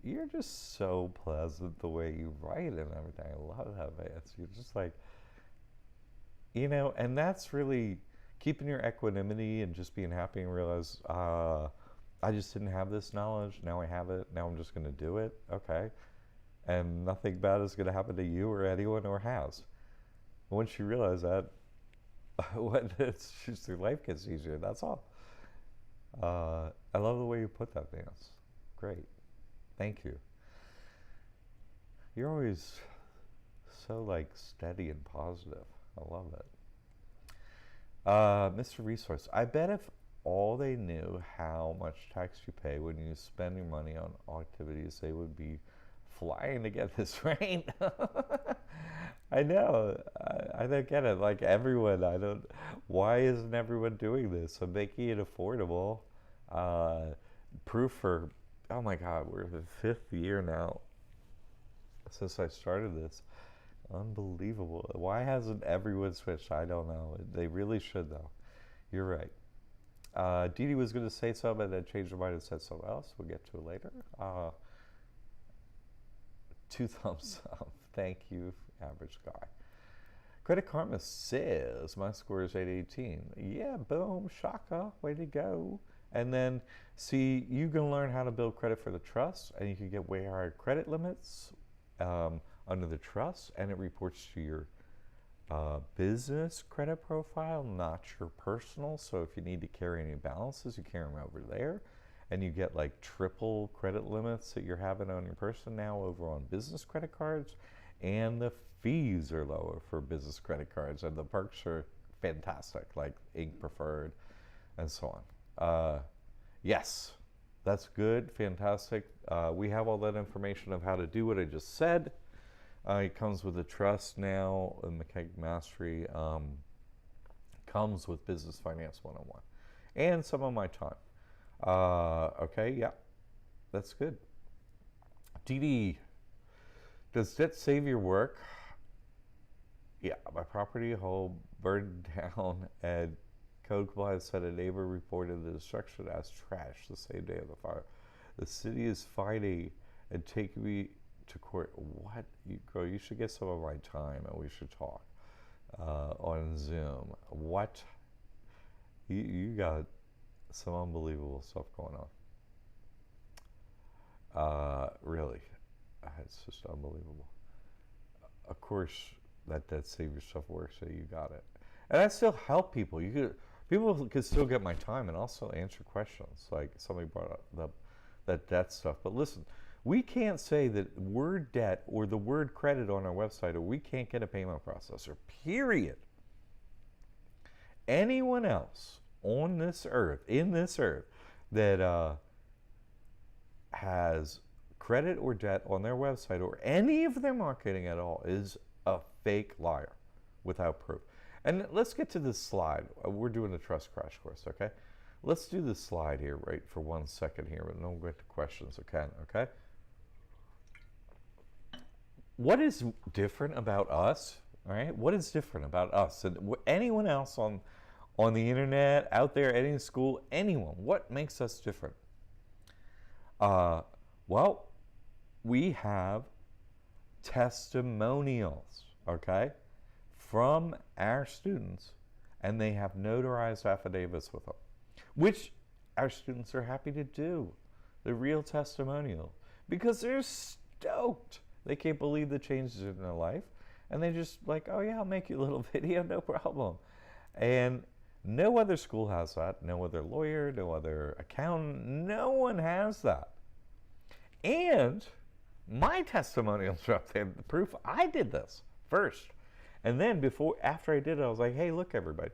You're just so pleasant the way you write and everything. I love that, Vance. You're just like, you know, and that's really keeping your equanimity and just being happy and realize, I just didn't have this knowledge. Now I have it. Now I'm just going to do it. Okay. and nothing bad is going to happen to you or anyone or has. Once you realize that, it's just your life gets easier. That's all. I love the way you put that, Vance. Great. Thank you. You're always so like steady and positive. I love it. Mr. Resource, I bet if all they knew how much tax you pay when you spend your money on activities, they would be flying to get this right. I know. I don't get it. Like everyone, why isn't everyone doing this? I'm making it affordable. Proof for, oh my God, we're the 5th year now since I started this. Unbelievable. Why hasn't everyone switched? I don't know. They really should, though. You're right. Dee Dee was going to say something and then changed her mind and said something else. We'll get to it later. 2 thumbs up. Thank you, average guy. Credit Karma says my score is 818. Yeah, boom, shaka, way to go. And then, see, you can learn how to build credit for the trust, and you can get way higher credit limits under the trust, and it reports to your business credit profile, not your personal. So if you need to carry any balances, you carry them over there. And you get like triple credit limits that you're having on your person now over on business credit cards. And the fees are lower for business credit cards. And the perks are fantastic, like Inc. Preferred and so on. Yes, that's good, fantastic. We have all that information of how to do what I just said. It comes with a trust now, and Mechanic Mastery comes with Business Finance 101. And some of my time. Okay, yeah, that's good. Dee Dee, does debt save your work? Yeah, my property home burned down, and code compliance said a neighbor reported the destruction as trash the same day of the fire. The city is fighting and taking me to court. What? Girl, you should get some of my time and we should talk on Zoom. What? You got some unbelievable stuff going on. Really, it's just unbelievable. Of course, that debt savior stuff works, so you got it. And I still help people. People can still get my time and also answer questions. Like somebody brought up that debt stuff. But listen, we can't say that word debt or the word credit on our website, or we can't get a payment processor, period. Anyone else on this earth, in this earth, that has credit or debt on their website or any of their marketing at all is a fake liar without proof. And let's get to this slide. We're doing the Trust Crash Course, okay? Let's do this slide here, right, for 1 second here, and then we'll get to questions, okay? What is different about us, all right? What is different about us and anyone else on the internet, out there, any school, anyone? What makes us different? Well, we have testimonials, okay, from our students, and they have notarized affidavits with them, which our students are happy to do, the real testimonial, because they're stoked. They can't believe the changes in their life, and they just like, oh yeah, I'll make you a little video, no problem. And no other school has that, no other lawyer, no other accountant, no one has that. And my testimonials are up there, the proof I did this first. And then after I did it, I was like, hey, look, everybody.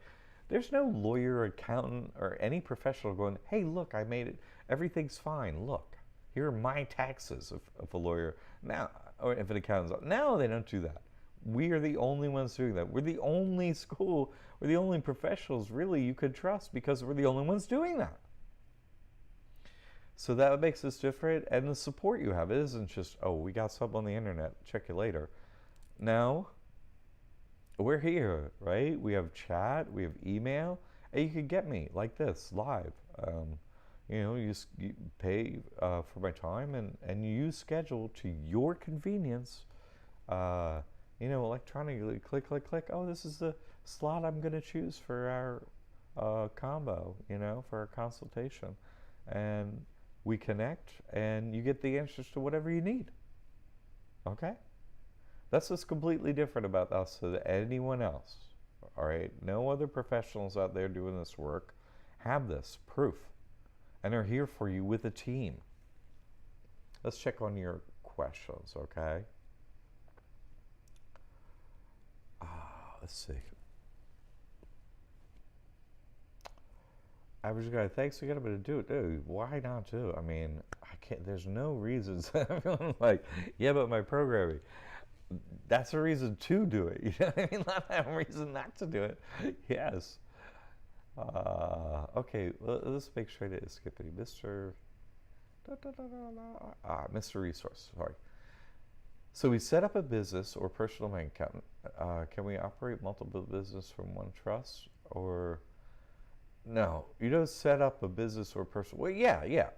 There's no lawyer, accountant, or any professional going, hey, look, I made it. Everything's fine. Look, here are my taxes if a lawyer, now, or if an accountant's, no, they don't do that. We are the only ones doing that. We're the only school, we're the only professionals really you could trust because we're the only ones doing that. So that makes us different, and the support you have, it isn't just, oh, we got something on the internet, check you later. No, we're here, right? We have chat, we have email, and you can get me like this, live. You pay for my time, and you schedule to your convenience, electronically, click. Oh, this is the slot I'm going to choose for our combo, for our consultation. And we connect, and you get the answers to whatever you need. Okay? That's what's completely different about us than anyone else. All right? No other professionals out there doing this work have this proof and are here for you with a team. Let's check on your questions, okay? Let's see. Average guy, thanks again, I'm gonna do it. Dude, why not do it? I mean, I can't, there's no reasons. Everyone's like, yeah, but my programming. That's a reason to do it. You know what I mean? Not a reason not to do it. Yes. Okay, let's make sure I didn't skip any. Mr. Resource, sorry. So we set up a business or personal bank account. Can we operate multiple business from one trust? Or no, you don't set up a business or personal. Well, yeah.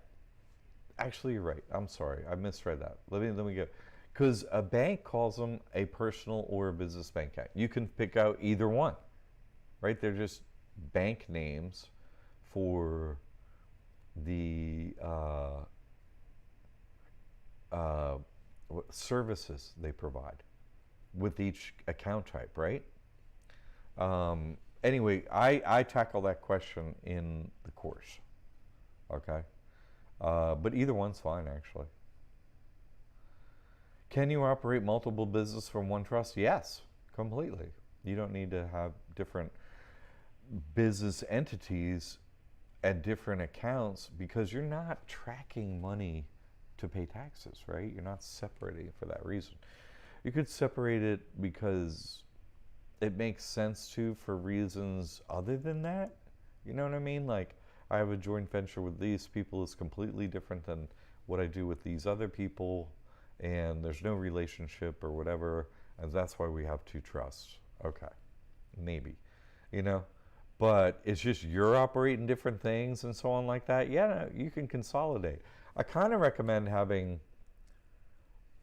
Actually, you're right. I'm sorry, I misread that. Let me go. Because a bank calls them a personal or a business bank account. You can pick out either one, right? They're just bank names for the services they provide with each account type, right? Anyway, I tackle that question in the course, okay? But either one's fine, actually. Can you operate multiple businesses from one trust? Yes, completely. You don't need to have different business entities and different accounts because you're not tracking money to pay taxes, right? You're not separating for that reason. You could separate it because it makes sense to for reasons other than that. You know what I mean? Like, I have a joint venture with these people is completely different than what I do with these other people, and there's no relationship or whatever, and that's why we have two trusts. Okay, maybe, you know? But it's just you're operating different things and so on like that. Yeah, you can consolidate. I kind of recommend having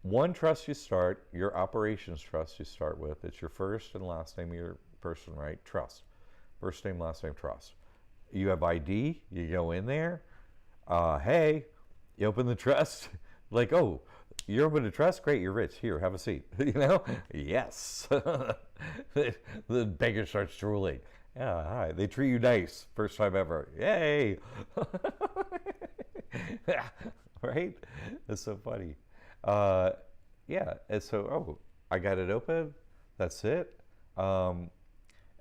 one trust you start, your operations trust you start with. It's your first and last name of your person, right? Trust. First name, last name, trust. You have ID, you go in there. Hey, you open the trust. Like, oh, you're open to trust? Great, you're rich. Here, have a seat. You know? Yes. The beggar starts drooling. Yeah, hi. They treat you nice. First time ever. Yay. Right? That's so funny. Yeah, and so, oh, I got it open. That's it. And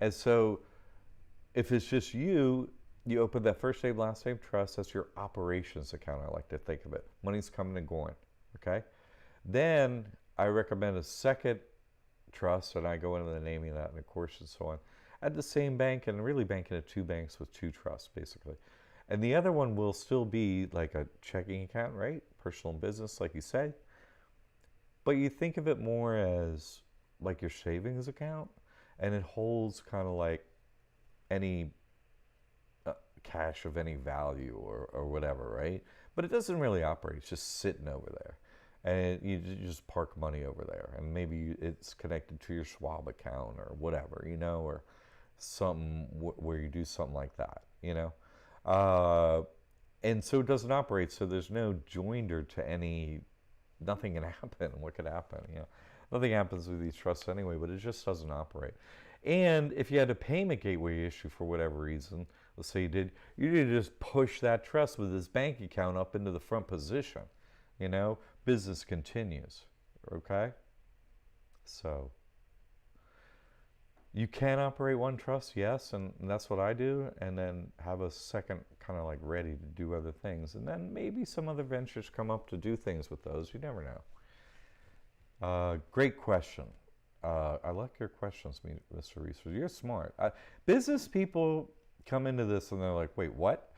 so, if it's just you, you open that first name, last name, trust. That's your operations account, I like to think of it. Money's coming and going, okay? Then I recommend a second trust, and I go into the naming of that and the course and so on, at the same bank, and really banking at two banks with two trusts, basically. And the other one will still be like a checking account, right? Personal and business, like you say. But you think of it more as like your savings account, and it holds kind of like any cash of any value or whatever, right? But it doesn't really operate. It's just sitting over there. And you just park money over there. And maybe it's connected to your Schwab account or whatever, you know, or something where you do something like that, you know? And so it doesn't operate. So there's no joinder to any, nothing can happen. What could happen, you know? Nothing happens with these trusts anyway, but it just doesn't operate. And if you had a payment gateway issue for whatever reason, let's say you need to just push that trust with this bank account up into the front position. You know, business continues. Okay? So, you can operate one trust, yes, and that's what I do, and then have a second kind of like ready to do other things. And then maybe some other ventures come up to do things with those. You never know. Great question. I like your questions, Mr. Reeser. You're smart. Business people come into this and they're like, wait, what?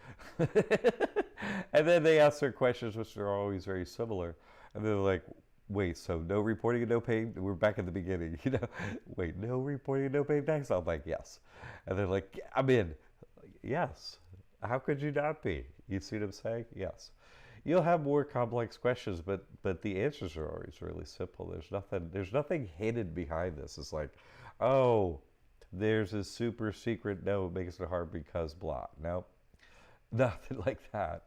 And then they ask their questions, which are always very similar. And they're like, wait, so no reporting and no paying? We're back at the beginning, you know? Wait, no reporting and no paying tax? I'm like, yes. And they're like, yeah, I'm in. Like, yes. How could you not be? You see what I'm saying? Yes. You'll have more complex questions, but the answers are always really simple. There's nothing hidden behind this. It's like, oh, there's a super secret. No, it makes it hard because blah. Nope, nothing like that.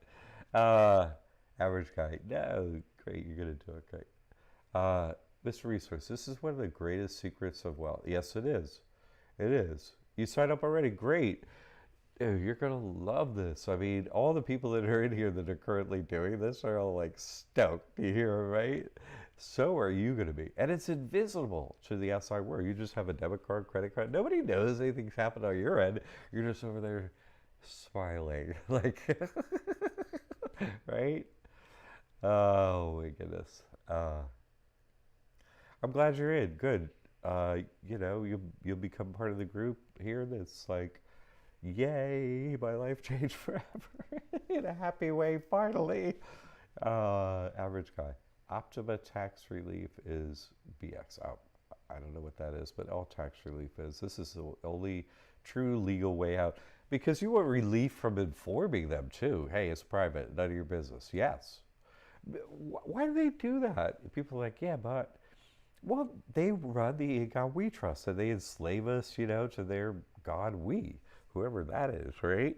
Average guy. No, great. You're gonna do it great. Mr. Resource, this is one of the greatest secrets of wealth. Yes, it is. It is. You signed up already? Great. Dude, you're going to love this. I mean, all the people that are in here that are currently doing this are all like stoked to hear, right? So are you going to be. And it's invisible to the outside world. You just have a debit card, credit card. Nobody knows anything's happened on your end. You're just over there smiling. Like, right? Oh, my goodness. I'm glad you're in. Good. You'll become part of the group here that's like, yay, my life changed forever in a happy way, finally. Average guy. Optima tax relief is BX. I don't know what that is, but all tax relief is. This is the only true legal way out. Because you want relief from informing them, too. Hey, it's private, none of your business. Yes. Why do they do that? People are like, yeah, but... Well, they run the God we trust, and they enslave us, to their God we, whoever that is, right?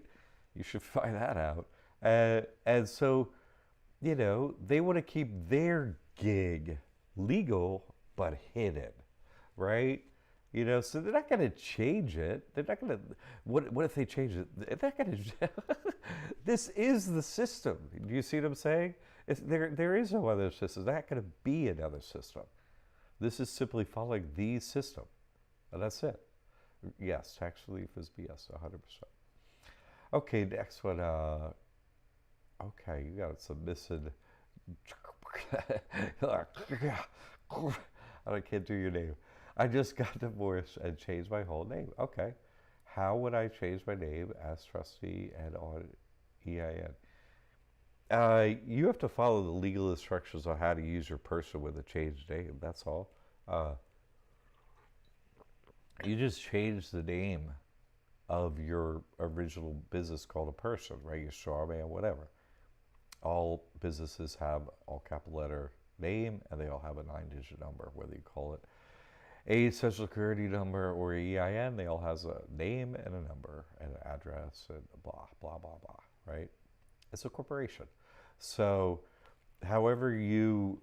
You should find that out. And so, they want to keep their gig legal but hidden, right? So they're not going to change it. They're not going to. What if they change it? They're not going to. This is the system. Do you see what I'm saying? There is no other system. There's not going to be another system. This is simply following the system. And that's it. Yes, tax relief is BS, 100%. Okay, next one. Okay, you got some missing. I can't do your name. I just got divorced and changed my whole name. Okay. How would I change my name as trustee and on EIN? You have to follow the legal instructions on how to use your person with a changed name. That's all. You just change the name of your original business called a person, right? Your straw man, whatever. All businesses have all capital letter name, and they all have a 9-digit number, whether you call it a social security number or EIN. They all has a name and a number and an address and blah, blah, blah, blah, right? It's a corporation. So however you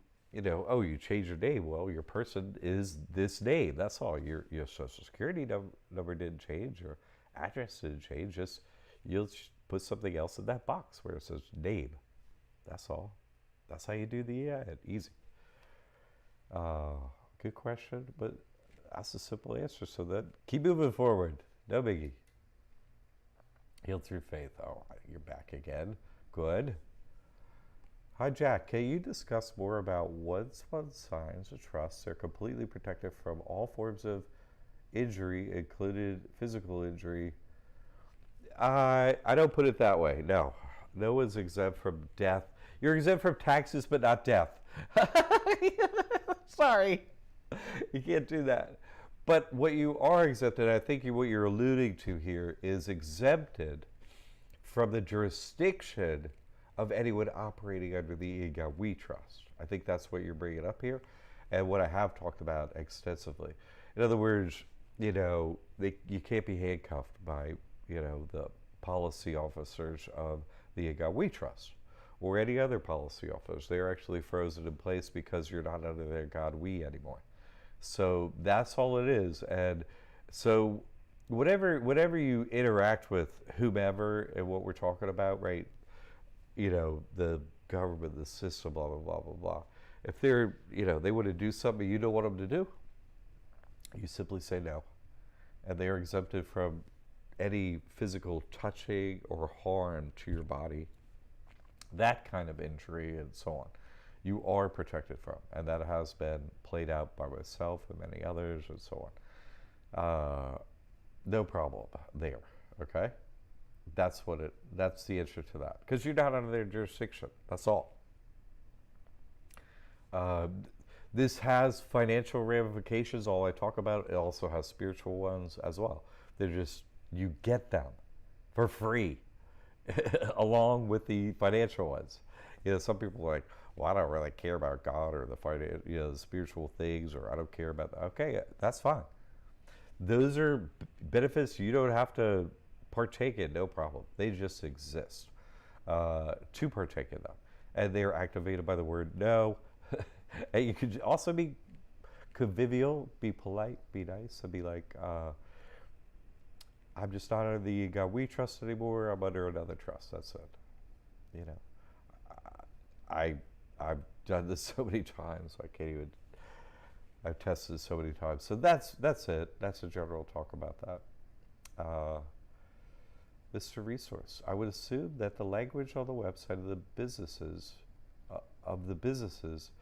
change your name. Well, your person is this name. That's all. Your social security number didn't change. Your address didn't change. Just you'll put something else in that box where it says name. That's all. That's how you do the EIN. Easy. Good question, but that's a simple answer. So then keep moving forward. No biggie. Healed through faith. Oh, you're back again. Good. Hi, Jack. Can you discuss more about once one signs a trust, they're completely protected from all forms of injury, included physical injury? I don't put it that way. No. No one's exempt from death. You're exempt from taxes, but not death. Sorry. You can't do that. But what you are exempted, I think what you're alluding to here, is exempted from the jurisdiction of anyone operating under the EGOT we trust. I think that's what you're bringing up here, and what I have talked about extensively. In other words, you can't be handcuffed by, the policy officers of the EGOT we trust, or any other policy officers. They're actually frozen in place because you're not under their God we anymore. So that's all it is. And so whatever you interact with whomever and what we're talking about, right? The government, the system, blah, blah, blah, blah, blah. If they're, they want to do something you don't want them to do, you simply say no. And they are exempted from any physical touching or harm to your body, that kind of injury and so on. You are protected from, and that has been played out by myself and many others and so on. No problem there, okay? That's the answer to that. Because you're not under their jurisdiction. That's all. This has financial ramifications, all I talk about. It also has spiritual ones as well. You get them for free along with the financial ones. Some people are like, well, I don't really care about God or the spiritual things, or I don't care about that. Okay, that's fine. Those are benefits you don't have to partake in, no problem. They just exist to partake in them. And they are activated by the word no. And you could also be convivial, be polite, be nice, and be like, I'm just not under the We Trust anymore. I'm under another trust. That's it. You know, I've done this so many times. I can't even. I've tested it so many times. So that's it. That's a general talk about that. Mr. Resource. I would assume that the language on the website of the businesses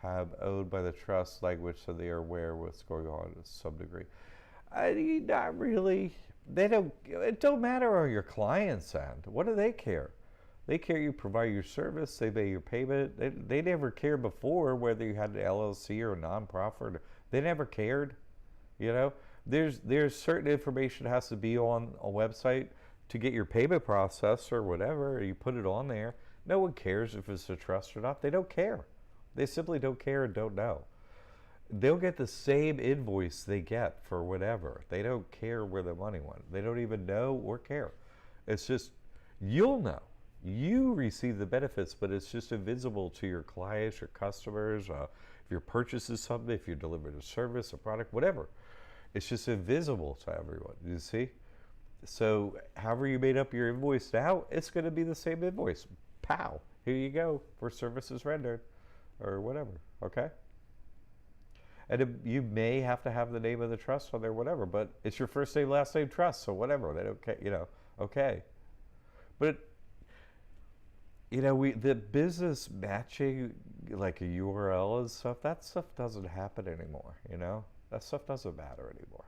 have owned by the trust language, so they are aware what's going on to some degree. I mean, not really. They don't. It don't matter on your client's end. What do they care? They care you provide your service. They pay your payment. They never cared before whether you had an LLC or a nonprofit. They never cared. You know, there's certain information that has to be on a website to get your payment process or whatever. Or you put it on there. No one cares if it's a trust or not. They don't care. They simply don't care and don't know. They'll get the same invoice they get for whatever. They don't care where the money went. They don't even know or care. It's just, you'll know. You receive the benefits, but it's just invisible to your clients, your customers, if you're purchasing something, if you delivered a service, a product, whatever. It's just invisible to everyone, you see? So however you made up your invoice now, it's going to be the same invoice. Pow, here you go for services rendered or whatever, okay? And you may have to have the name of the trust on there, whatever, but it's your first name, last name trust, so whatever. They don't care, you know, okay. But, you know, the business matching, like a URL and stuff, that stuff doesn't happen anymore, you know? That stuff doesn't matter anymore.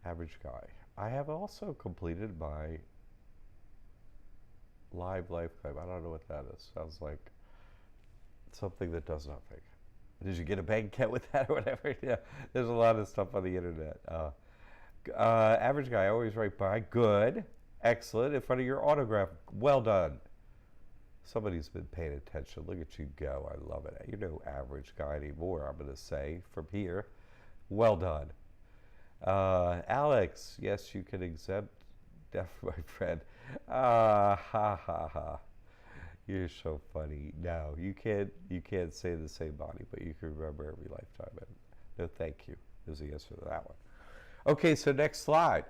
Average guy. I have also completed my live lifetime. I don't know what that is. Sounds like something that does nothing. Did you get a bank account with that or whatever? Yeah, there's a lot of stuff on the internet. Average guy, always right by. Good, excellent, in front of your autograph. Well done. Somebody's been paying attention. Look at you go. I love it. You're no average guy anymore, I'm going to say, from here. Well done. Alex, yes, you can exempt death, my friend. Ha ha ha. You're so funny. No, you can't say the same body, but you can remember every lifetime. And no, thank you is the answer to that one. Okay, so next slide.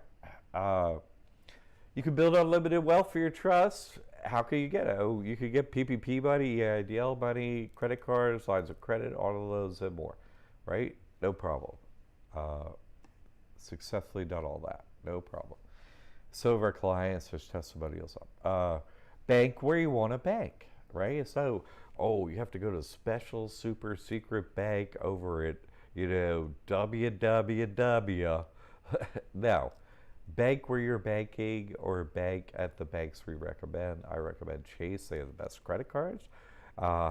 You can build unlimited wealth for your trust. How can you get it? Oh, you can get PPP money, EIDL money, credit cards, lines of credit, all of those and more, right? No problem. Successfully done all that. No problem. So of our clients, there's testimonials up. Bank where you want to bank, right? So, you have to go to a special super secret bank over at, www. Now, bank where you're banking or bank at the banks we recommend. I recommend Chase. They have the best credit cards.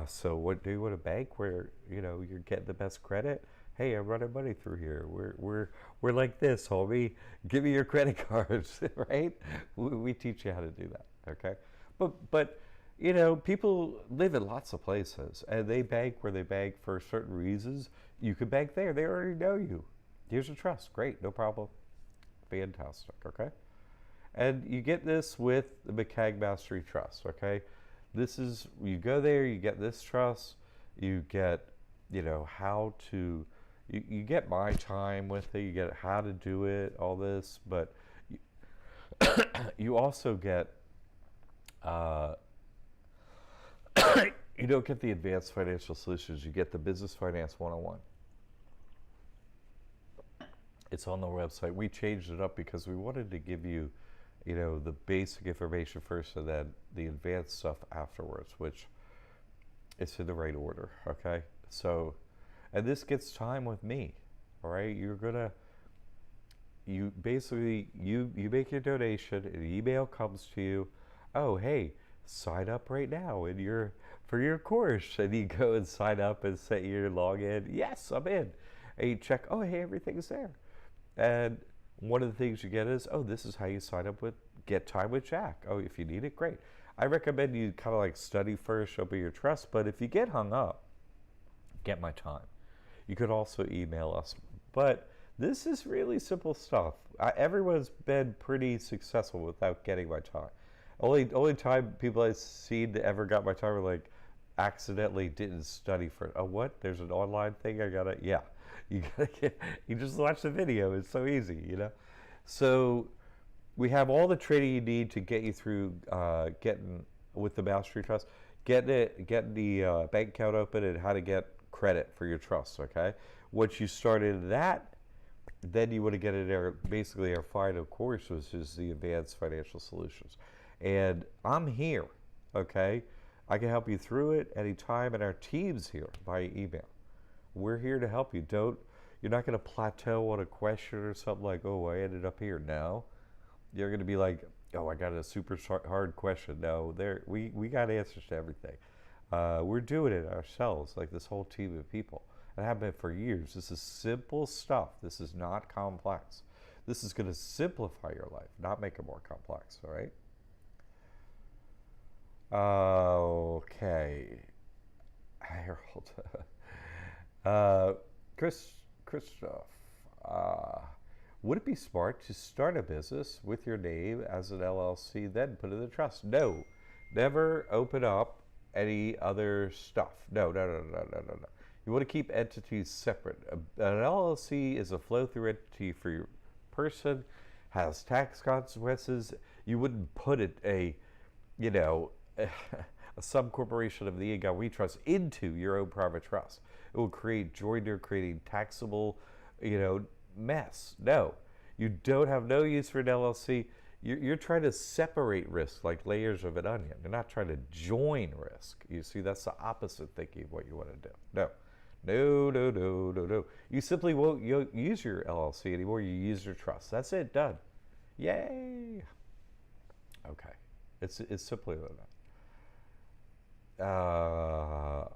So what do you want to bank where, you're getting the best credit? Hey, I'm running money through here. We're like this, homie. Give me your credit cards, right? We teach you how to do that, okay? But people live in lots of places, and they bank where they bank for certain reasons. You could bank there. They already know you. Here's a trust. Great, no problem. Fantastic, okay? And you get this with the McCagg Mastery Trust, okay? This is, you go there, you get this trust, you get, how to, you get my time with it, you get how to do it, all this, but you also get, you don't get the advanced financial solutions, you get the business finance 101. It's on the website. We changed it up because we wanted to give you, the basic information first and then the advanced stuff afterwards, which it's in the right order, okay? So, and this gets time with me, all right? You basically, you make your donation, an email comes to you, oh, hey, sign up right now for your course. And you go and sign up and set your login. Yes, I'm in. And you check, oh, hey, everything's there. And one of the things you get is, oh, this is how you sign up with Get Time with Jack. Oh, if you need it, great. I recommend you kind of like study first, show me your trust. But if you get hung up, get my time. You could also email us. But this is really simple stuff. Everyone's been pretty successful without getting my time. Only time people I've seen that ever got my time were like, accidentally didn't study for, oh, what? There's an online thing I gotta, yeah. You gotta get, you just watch the video. It's so easy, you know? So we have all the training you need to get you through getting with the Mastery Trust, getting the bank account open and how to get credit for your trust, okay? Once you started that, then you want to get in there, basically our final course, which is the Advanced Financial Solutions. And I'm here, okay? I can help you through it anytime, and our team's here via email. We're here to help you. You're not going to plateau on a question or something like, oh, I ended up here. No. You're going to be like, oh, I got a super hard question. No, we got answers to everything. We're doing it ourselves, like this whole team of people. And have been for years. This is simple stuff. This is not complex. This is going to simplify your life, not make it more complex, all right? Okay. Harold. Christoph. Would it be smart to start a business with your name as an LLC, then put in the trust? No. Never open up any other stuff. No. You want to keep entities separate. An LLC is a flow-through entity for your person, has tax consequences. You wouldn't put it a sub-corporation of the income we trust into your own private trust. It will create joinder, creating taxable, mess. No, you don't have no use for an LLC. You're trying to separate risk like layers of an onion. You're not trying to join risk. You see, that's the opposite thinking of what you want to do. No. You simply won't use your LLC anymore. You use your trust. That's it. Done. Yay. Okay. It's simpler than that.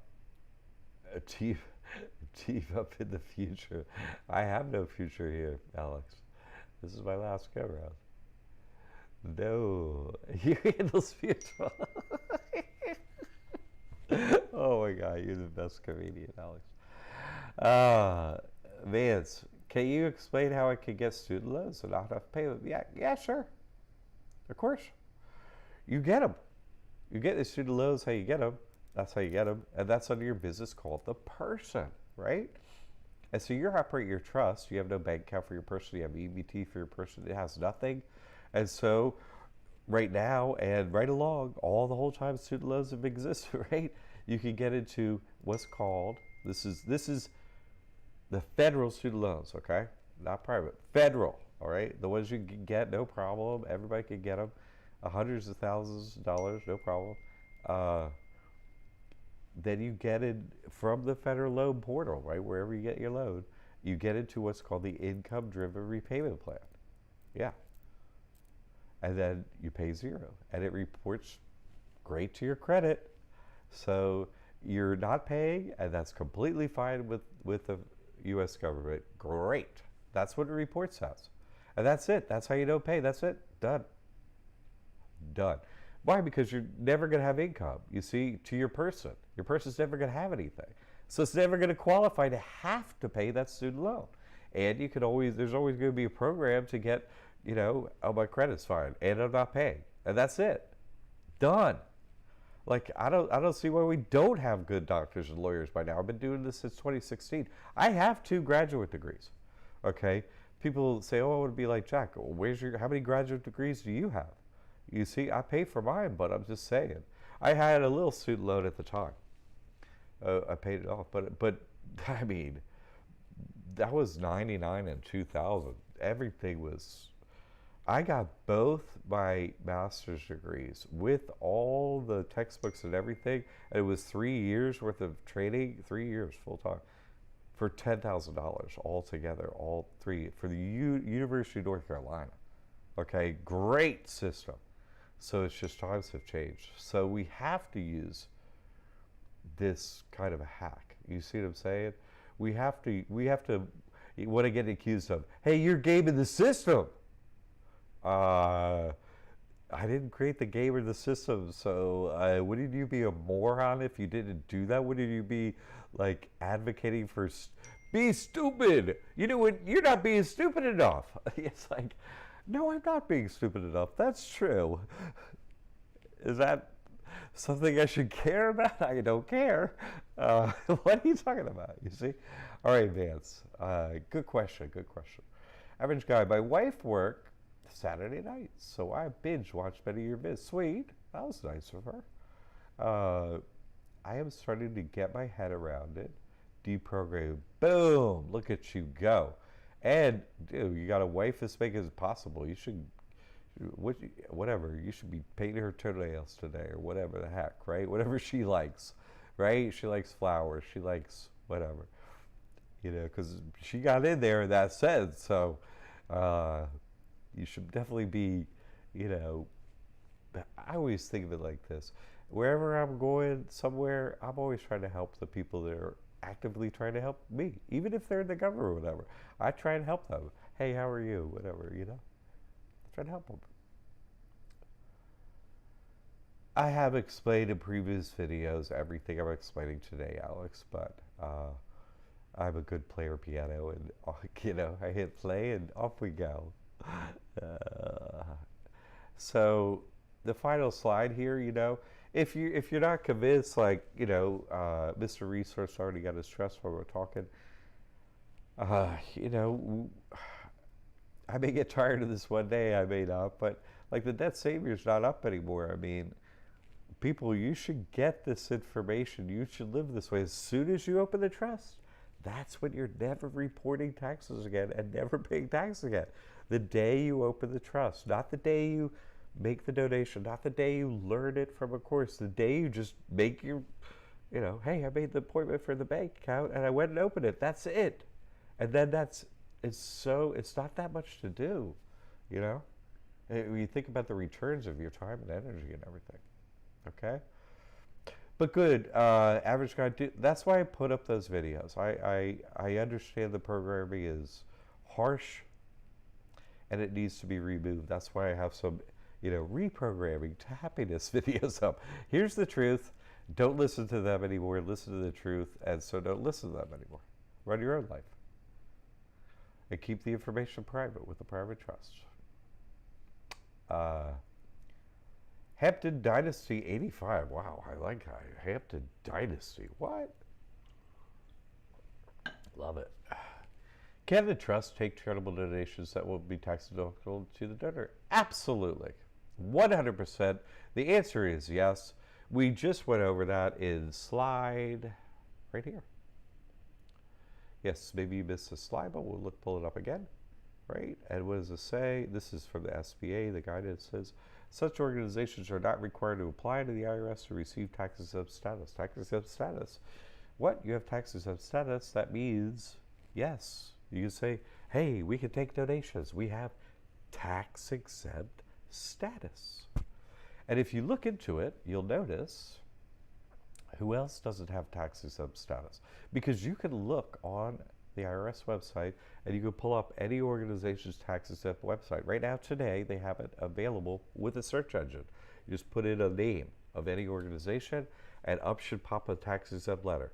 Team up in the future. I have no future here, Alex. This is my last go round. No, you handle spiritual. Oh my God, you're the best comedian, Alex. Vance, can you explain how I can get student loans and not have to pay them? Yeah, sure. Of course. You get them. You get the student loans, how you get them. That's how you get them. And that's under your business called the person, right? And so you're operating your trust. You have no bank account for your person. You have EBT for your person. It has nothing. And so right now and right along, all the whole time student loans have existed, right? You can get into what's called, this is the federal student loans, okay? Not private, federal, all right? The ones you can get, no problem. Everybody can get them. Hundreds of thousands of dollars, no problem. Then you get it from the federal loan portal, right? Wherever you get your loan, you get into what's called the income-driven repayment plan. Yeah. And then you pay zero, and it reports great to your credit. So you're not paying, and that's completely fine with the U.S. government. Great. That's what the report says. And that's it. That's how you don't pay. That's it. Done. Why? Because you're never going to have income, you see, to your person. Your person's never going to have anything. So it's never going to qualify to have to pay that student loan. And you can always, there's always going to be a program to get, oh, my credit's fine, and I'm not paying. And that's it. Done. Like, I don't see why we don't have good doctors and lawyers by now. I've been doing this since 2016. I have 2 graduate degrees, okay? People say, oh, I want to be like Jack. Well, how many graduate degrees do you have? You see, I pay for mine, but I'm just saying. I had a little student loan at the time. I paid it off, but I mean, that was 99 and 2000. Everything was, I got both my master's degrees with all the textbooks and everything. And it was 3 years worth of training, 3 years full time, for $10,000 altogether, all 3, for the University of North Carolina. Okay, great system. So it's just times have changed. So we have to use this kind of a hack. You see what I'm saying? We have to want to get accused of, hey, you're gaming the system. I didn't create the game or the system, so wouldn't you be a moron if you didn't do that? Wouldn't you be like advocating for be stupid? You know what? You're not being stupid enough. It's like, no, I'm not being stupid enough. That's true. Is that Something I should care about? I don't care. What are you talking about? You see? All right, Vance. Good question. Good question. Average guy. My wife worked Saturday nights, so I binge watched many of your vids. Sweet. That was nice of her. I am starting to get my head around it. Deprogram. Boom. Look at you go. And dude, you got a wife as big as possible. You should, whatever. You should be painting her toenails today, or whatever the heck, right? Whatever she likes, right? She likes flowers. She likes whatever, because she got in there in that sense. So you should definitely be, I always think of it like this. Wherever I'm going somewhere, I'm always trying to help the people that are actively trying to help me, even if they're in the government or whatever. I try and help them. Hey, how are you? Whatever, I try to help them. I have explained in previous videos everything I'm explaining today, Alex, but I'm a good player piano, and I hit play and off we go. So the final slide here, if you're not convinced, like Mr. Resource already got his trust while we're talking. I may get tired of this one day, I may not, but like the debt savior's not up anymore. I mean, people, you should get this information. You should live this way. As soon as you open the trust, that's when you're never reporting taxes again and never paying taxes again. The day you open the trust, not the day you make the donation, not the day you learn it from a course, the day you just make your, hey, I made the appointment for the bank account and I went and opened it. That's it. And then it's not that much to do, When you think about the returns of your time and energy and everything, okay? But good, average guy, that's why I put up those videos. I understand the programming is harsh and it needs to be removed. That's why I have some, reprogramming to happiness videos up. Here's the truth. Don't listen to them anymore. Listen to the truth. And so don't listen to them anymore. Run your own life. And keep the information private with a private trust. Hampton Dynasty 85. Wow, I like Hampton Dynasty. What? Love it. Can the trust take charitable donations that will be tax deductible to the donor? Absolutely. 100%. The answer is yes. We just went over that in slide right here. Yes, maybe you missed a slide, but we'll pull it up again. Right? And what does it say? This is from the SBA. The guidance says, such organizations are not required to apply to the IRS to receive tax-exempt status. Tax-exempt status. What? You have tax-exempt status. That means, yes, you can say, hey, we can take donations. We have tax-exempt status. And if you look into it, you'll notice who else doesn't have tax-exempt status? Because you can look on the IRS website and you can pull up any organization's tax-exempt website. Right now, today, they have it available with a search engine. You just put in a name of any organization and up should pop a tax-exempt letter.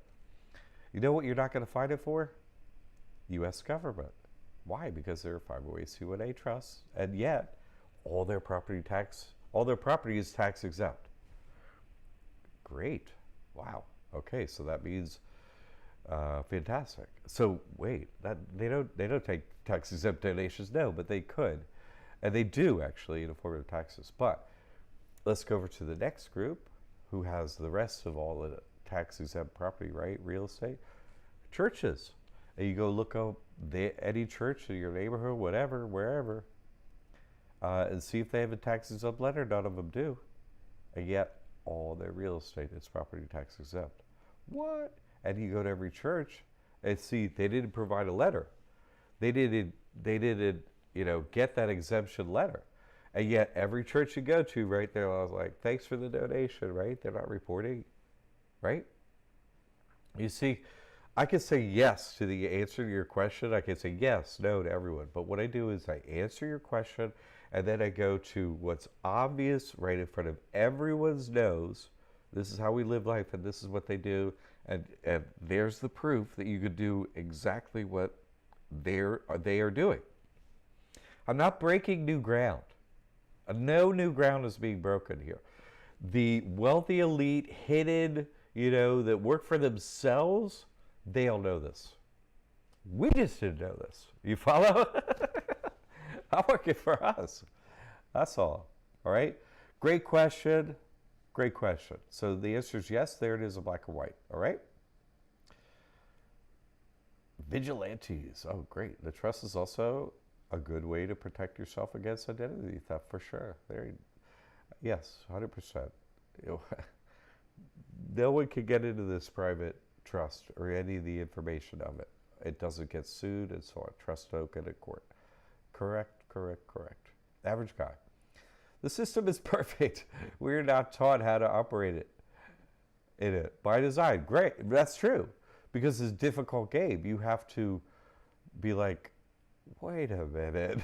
You know what you're not going to find it for? U.S. government. Why? Because they're 501c1a trusts, and yet all their property is tax exempt. Great. Wow. Okay, so that means fantastic. So wait, they don't take tax exempt donations, no, but they could, and they do actually in the form of taxes. But let's go over to the next group, who has the rest of all the tax exempt property, right? Real estate, churches, and you go look up any church in your neighborhood, whatever, wherever, and see if they have a tax exempt letter. None of them do, and yet all their real estate is property tax exempt. What? And you go to every church and see they didn't provide a letter. They didn't get that exemption letter. And yet every church you go to, right there, I was like, thanks for the donation, right? They're not reporting, right? You see, I can say yes to the answer to your question. I can say yes, no to everyone. But what I do is I answer your question and then I go to what's obvious right in front of everyone's nose. This is how we live life and this is what they do. And there's the proof that you could do exactly what they are doing. I'm not breaking new ground. No new ground is being broken here. The wealthy elite, hidden, that work for themselves, they all know this. We just didn't know this. You follow? I'm working for us. That's all. All right? Great question. Great question. So the answer is yes. There it is in black and white. All right? Vigilantes. Oh, great. The trust is also a good way to protect yourself against identity theft for sure. Yes, 100%. No one can get into this private trust or any of the information of it. It doesn't get sued and so on. Trust don't get in court. Correct. Average guy. The system is perfect. We're not taught how to operate it in it by design. Great. That's true. Because it's a difficult game. You have to be like, wait a minute.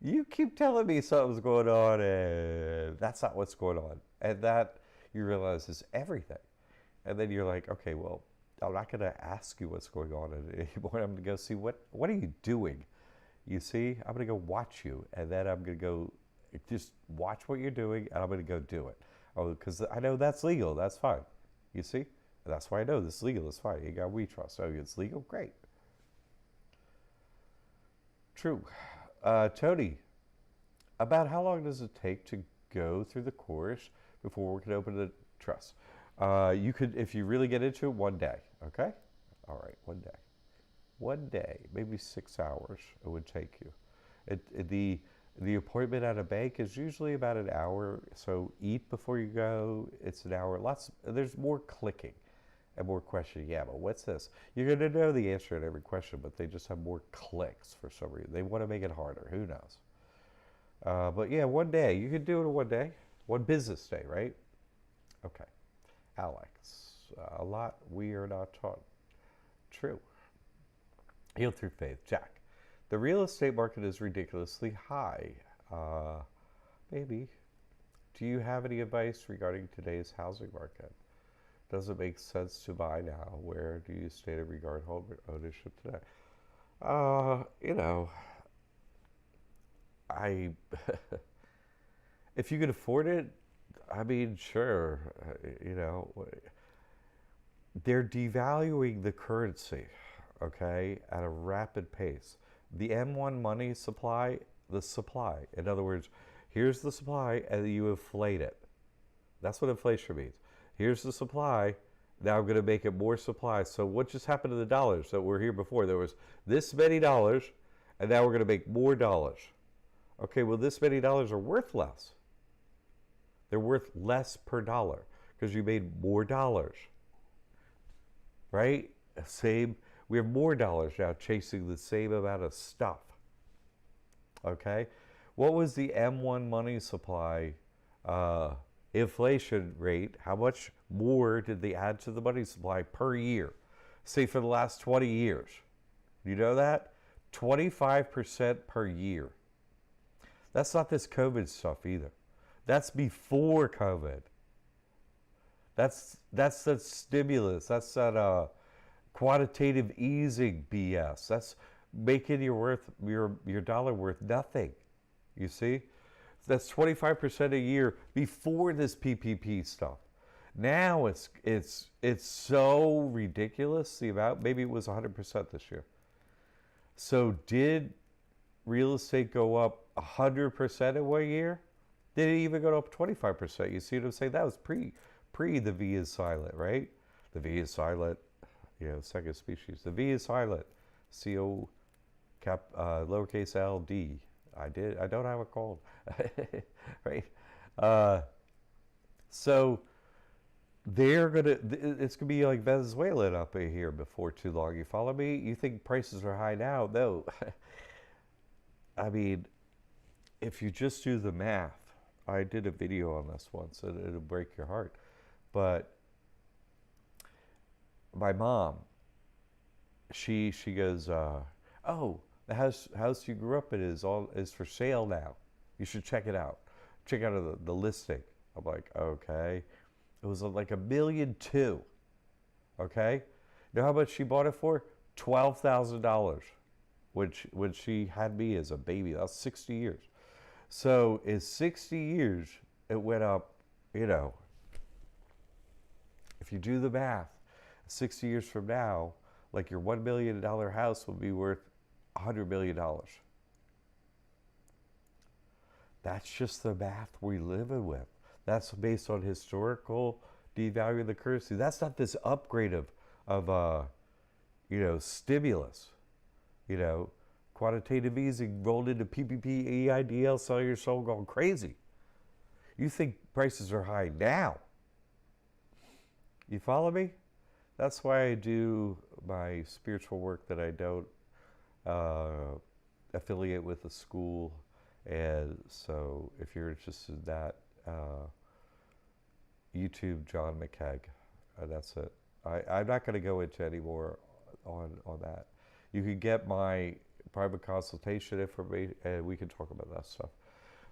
You keep telling me something's going on and that's not what's going on. And that you realize is everything. And then you're like, okay, well, I'm not going to ask you what's going on anymore. I'm going to go see what are you doing? You see, I'm going to go watch you. And then I'm going to go just watch what you're doing and I'm going to go do it. Oh, because I know that's legal. That's fine. You see? That's why I know this is legal. It's fine. You got We Trust. Oh, it's legal? Great. True. Tony, about how long does it take to go through the course before we can open the trust? You could, if you really get into it, 1 day. Okay? All right, 1 day. 1 day, maybe 6 hours it would take you. The appointment at a bank is usually about an hour. So eat before you go. It's an hour. There's more clicking and more questioning. Yeah, but what's this? You're going to know the answer to every question, but they just have more clicks for some reason. They want to make it harder. Who knows? But yeah, 1 day. You can do it in 1 day. 1 business day, right? Okay. Alex, a lot we are not taught. True. Heal through faith. Jack, the real estate market is ridiculously high. Maybe. Do you have any advice regarding today's housing market? Does it make sense to buy now? Where do you stand in regard home ownership today? If you can afford it, I mean, sure. They're devaluing the currency, okay, at a rapid pace. The M1 money supply, the supply. In other words, here's the supply and you inflate it. That's what inflation means. Here's the supply. Now I'm going to make it more supply. So what just happened to the dollars that were here before? There was this many dollars, and now we're going to make more dollars. Okay, well, this many dollars are worth less. They're worth less per dollar because you made more dollars, right? We have more dollars now chasing the same amount of stuff. Okay, what was the M1 money supply inflation rate? How much more did they add to the money supply per year? Say for the last 20 years. You know that? 25% per year. That's not this COVID stuff either. That's before COVID. That's that stimulus. That's that quantitative easing BS. That's making your dollar worth nothing. You see? That's 25% a year before this PPP stuff. Now it's so ridiculous the amount. Maybe it was 100% this year. So did real estate go up 100% in 1 year? Did it even go up 25%? You see what I'm saying? That was pre the V is silent, right? The V is silent, second species. The V is silent. CO cap lowercase L D. I don't have a cold, right? So it's gonna be like Venezuela up here before too long. You follow me? You think prices are high now? No. I mean, if you just do the math, I did a video on this once, and it'll break your heart. But my mom, she goes, oh, the house you grew up in is for sale now. You should check it out. Check out the listing. I'm like, okay. It was like $1.2 million. Okay. You know how much she bought it for? $12,000. When she had me as a baby. That was 60 years. So in 60 years, it went up, you know, if you do the math, 60 years from now, like your $1 million house will be worth $100 million. That's just the math we live in with. That's based on historical devaluing the currency. That's not this upgrade of stimulus. You know, quantitative easing rolled into PPP, EIDL, selling your soul, going crazy. You think prices are high now. You follow me? That's why I do my spiritual work that I don't affiliate with a school. And so if you're interested in that, YouTube John McKeag. That's it. I'm not going to go into any more on that. You can get my private consultation information, and we can talk about that stuff.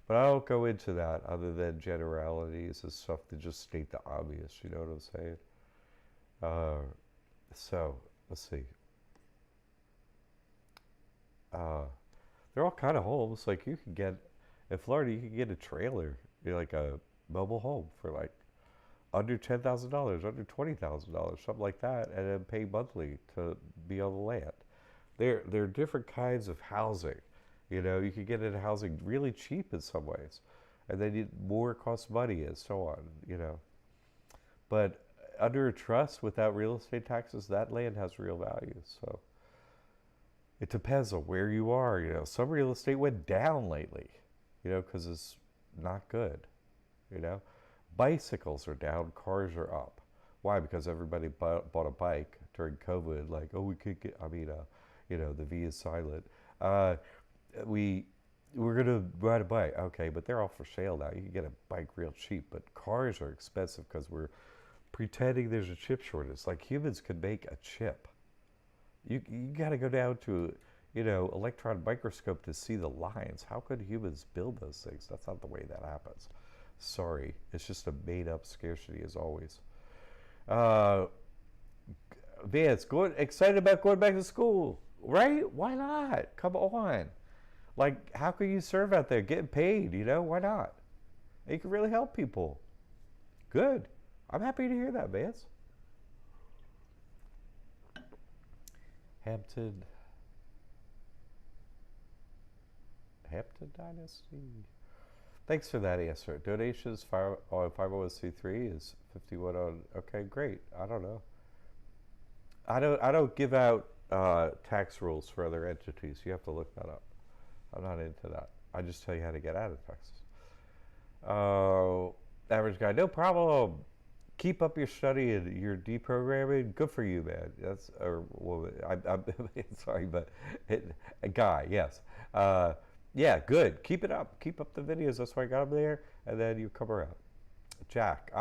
But I don't go into that other than generalities and stuff to just state the obvious. You know what I'm saying? So let's see. They're all kind of homes. Like you can get in Florida, you can get a trailer, like a mobile home for like under $10,000, under $20,000, something like that, and then pay monthly to be on the land. There are different kinds of housing. You know, you can get into housing really cheap in some ways, and then more costs money and so on. You know, but under a trust without real estate taxes, that land has real value. So it depends on where you are. You know, some real estate went down lately, you know, because it's not good. You know, bicycles are down, cars are up. Why? Because everybody bought a bike during COVID. Like, oh, we could get. I mean, the V is silent. We're gonna ride a bike. Okay, but they're all for sale now. You can get a bike real cheap, but cars are expensive because we're pretending there's a chip shortage. Like humans could make a chip. You got to go down to, electron microscope to see the lines. How could humans build those things? That's not the way that happens. Sorry, it's just a made-up scarcity as always. Vance, excited about going back to school, right? Why not? Come on. Like, how can you serve out there getting paid? Why not? You can really help people. Good. I'm happy to hear that, Vance. Hampton Dynasty. Thanks for that answer. Donations on 501c3 is 51 on. Okay, great. I don't know. I don't give out tax rules for other entities. You have to look that up. I'm not into that. I just tell you how to get out of Texas. Average guy, no problem. Keep up your study and your deprogramming. Good for you, man. That's or woman. I'm sorry, but a guy. Yes. Yeah. Good. Keep it up. Keep up the videos. That's why I got them there. And then you come around. Jack.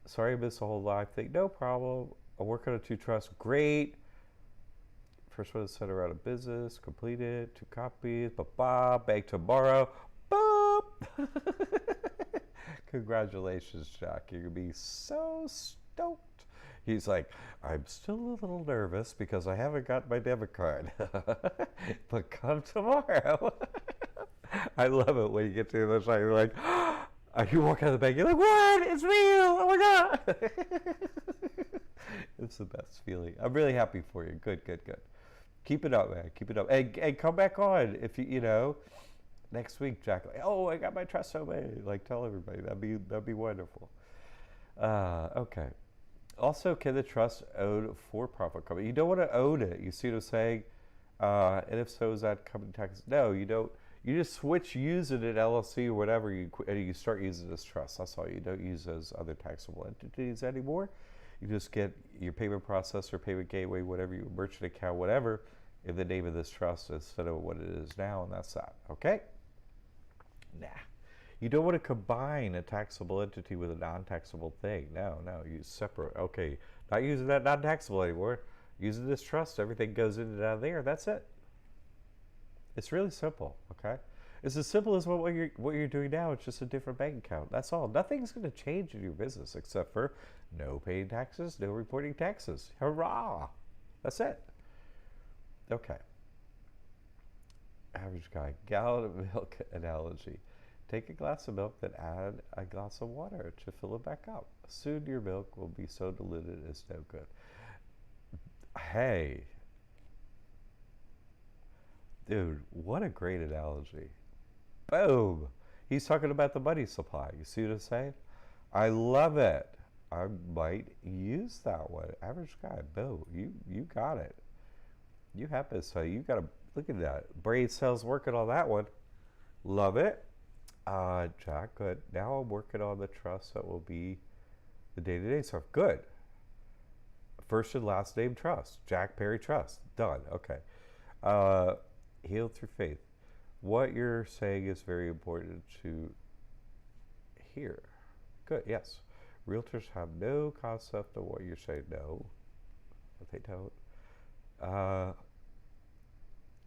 Sorry I missed the whole live thing. No problem. I'm working on 2 trusts. Great. First one is sent around a business. Completed. 2 copies. Bank tomorrow. Boop. Congratulations, Jack. You're going to be so stoked. He's like, I'm still a little nervous because I haven't got my debit card. But come tomorrow. I love it when you get to the other side. You're like, you walk out of the bank. You're like, what? It's real. Oh, my God. It's the best feeling. I'm really happy for you. Good. Keep it up, man. Keep it up. And come back on if you next week, Jack. Like, oh, I got my trust so many. Like, tell everybody. That'd be wonderful. Okay. Also, can the trust own for-profit company? You don't want to own it. You see what I'm saying? And if so, is that company tax? No, you don't. You just switch using it LLC or whatever, and you start using this trust. That's all. You don't use those other taxable entities anymore. You just get your payment processor, payment gateway, whatever, your merchant account, whatever, in the name of this trust instead of what it is now, and that's that. Okay? Nah. You don't want to combine a taxable entity with a non-taxable thing. No, you separate. Okay, not using that non-taxable anymore. Using this trust, everything goes in and out of there. That's it. It's really simple. Okay, it's as simple as what you're doing now. It's just a different bank account. That's all. Nothing's going to change in your business except for no paying taxes, no reporting taxes. Hurrah! That's it. Okay. Average guy, gallon of milk analogy. Take a glass of milk, then add a glass of water to fill it back up. Soon your milk will be so diluted it's no good. Hey, dude, what a great analogy. Boom. He's talking about the money supply. You see what I'm saying? I love it. I might use that one. Average guy, boom. You got it. You have this. So you got to look at that. Brain cells working on that one. Love it. Jack, good. Now I'm working on the trust that will be the day-to-day stuff. Good. First and last name trust. Jack Perry Trust. Done. Okay. Heal through faith. What you're saying is very important to hear. Good. Yes. Realtors have no concept of what you're saying. No, they don't.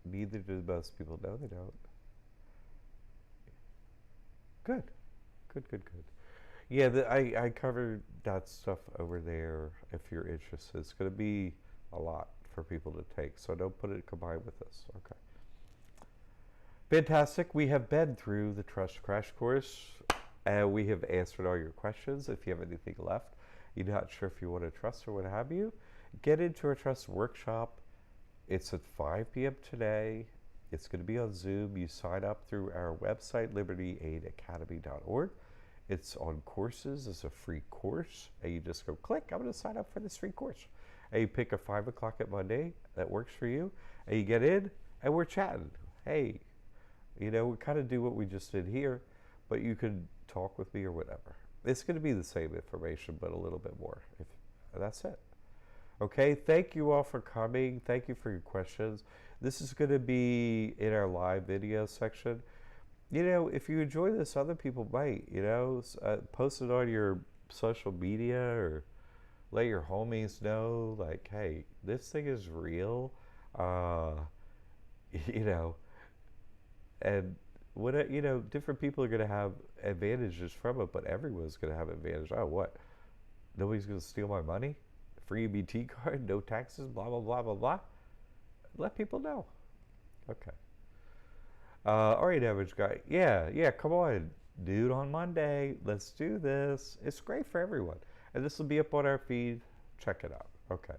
Neither do most people. No, they don't. Good. Good. Yeah, I covered that stuff over there if you're interested. It's going to be a lot for people to take, so don't put it combined with this. Okay. Fantastic. We have been through the Trust Crash Course, and we have answered all your questions. If you have anything left, you're not sure if you want to trust or what have you, get into our Trust Workshop. It's at 5 p.m. today. It's going to be on Zoom. You sign up through our website, libertyaidacademy.org. It's on courses. It's a free course. And you just go click, I'm going to sign up for this free course. And you pick a 5 o'clock at Monday that works for you. And you get in, and we're chatting. Hey, you know, we kind of do what we just did here, but you could talk with me or whatever. It's going to be the same information, but a little bit more. That's it. Okay, thank you all for coming. Thank you for your questions. This is going to be in our live video section. You know, if you enjoy this, other people might, you know, post it on your social media or let your homies know, like, hey, this thing is real, you know, and what, you know, different people are going to have advantages from it, but everyone's going to have advantage. Oh, what? Nobody's going to steal my money? Free EBT card, no taxes, blah, blah, blah, blah, blah. Let people know. Okay. All right, average guy. Yeah, come on, dude, on Monday. Let's do this. It's great for everyone. And this will be up on our feed. Check it out. Okay.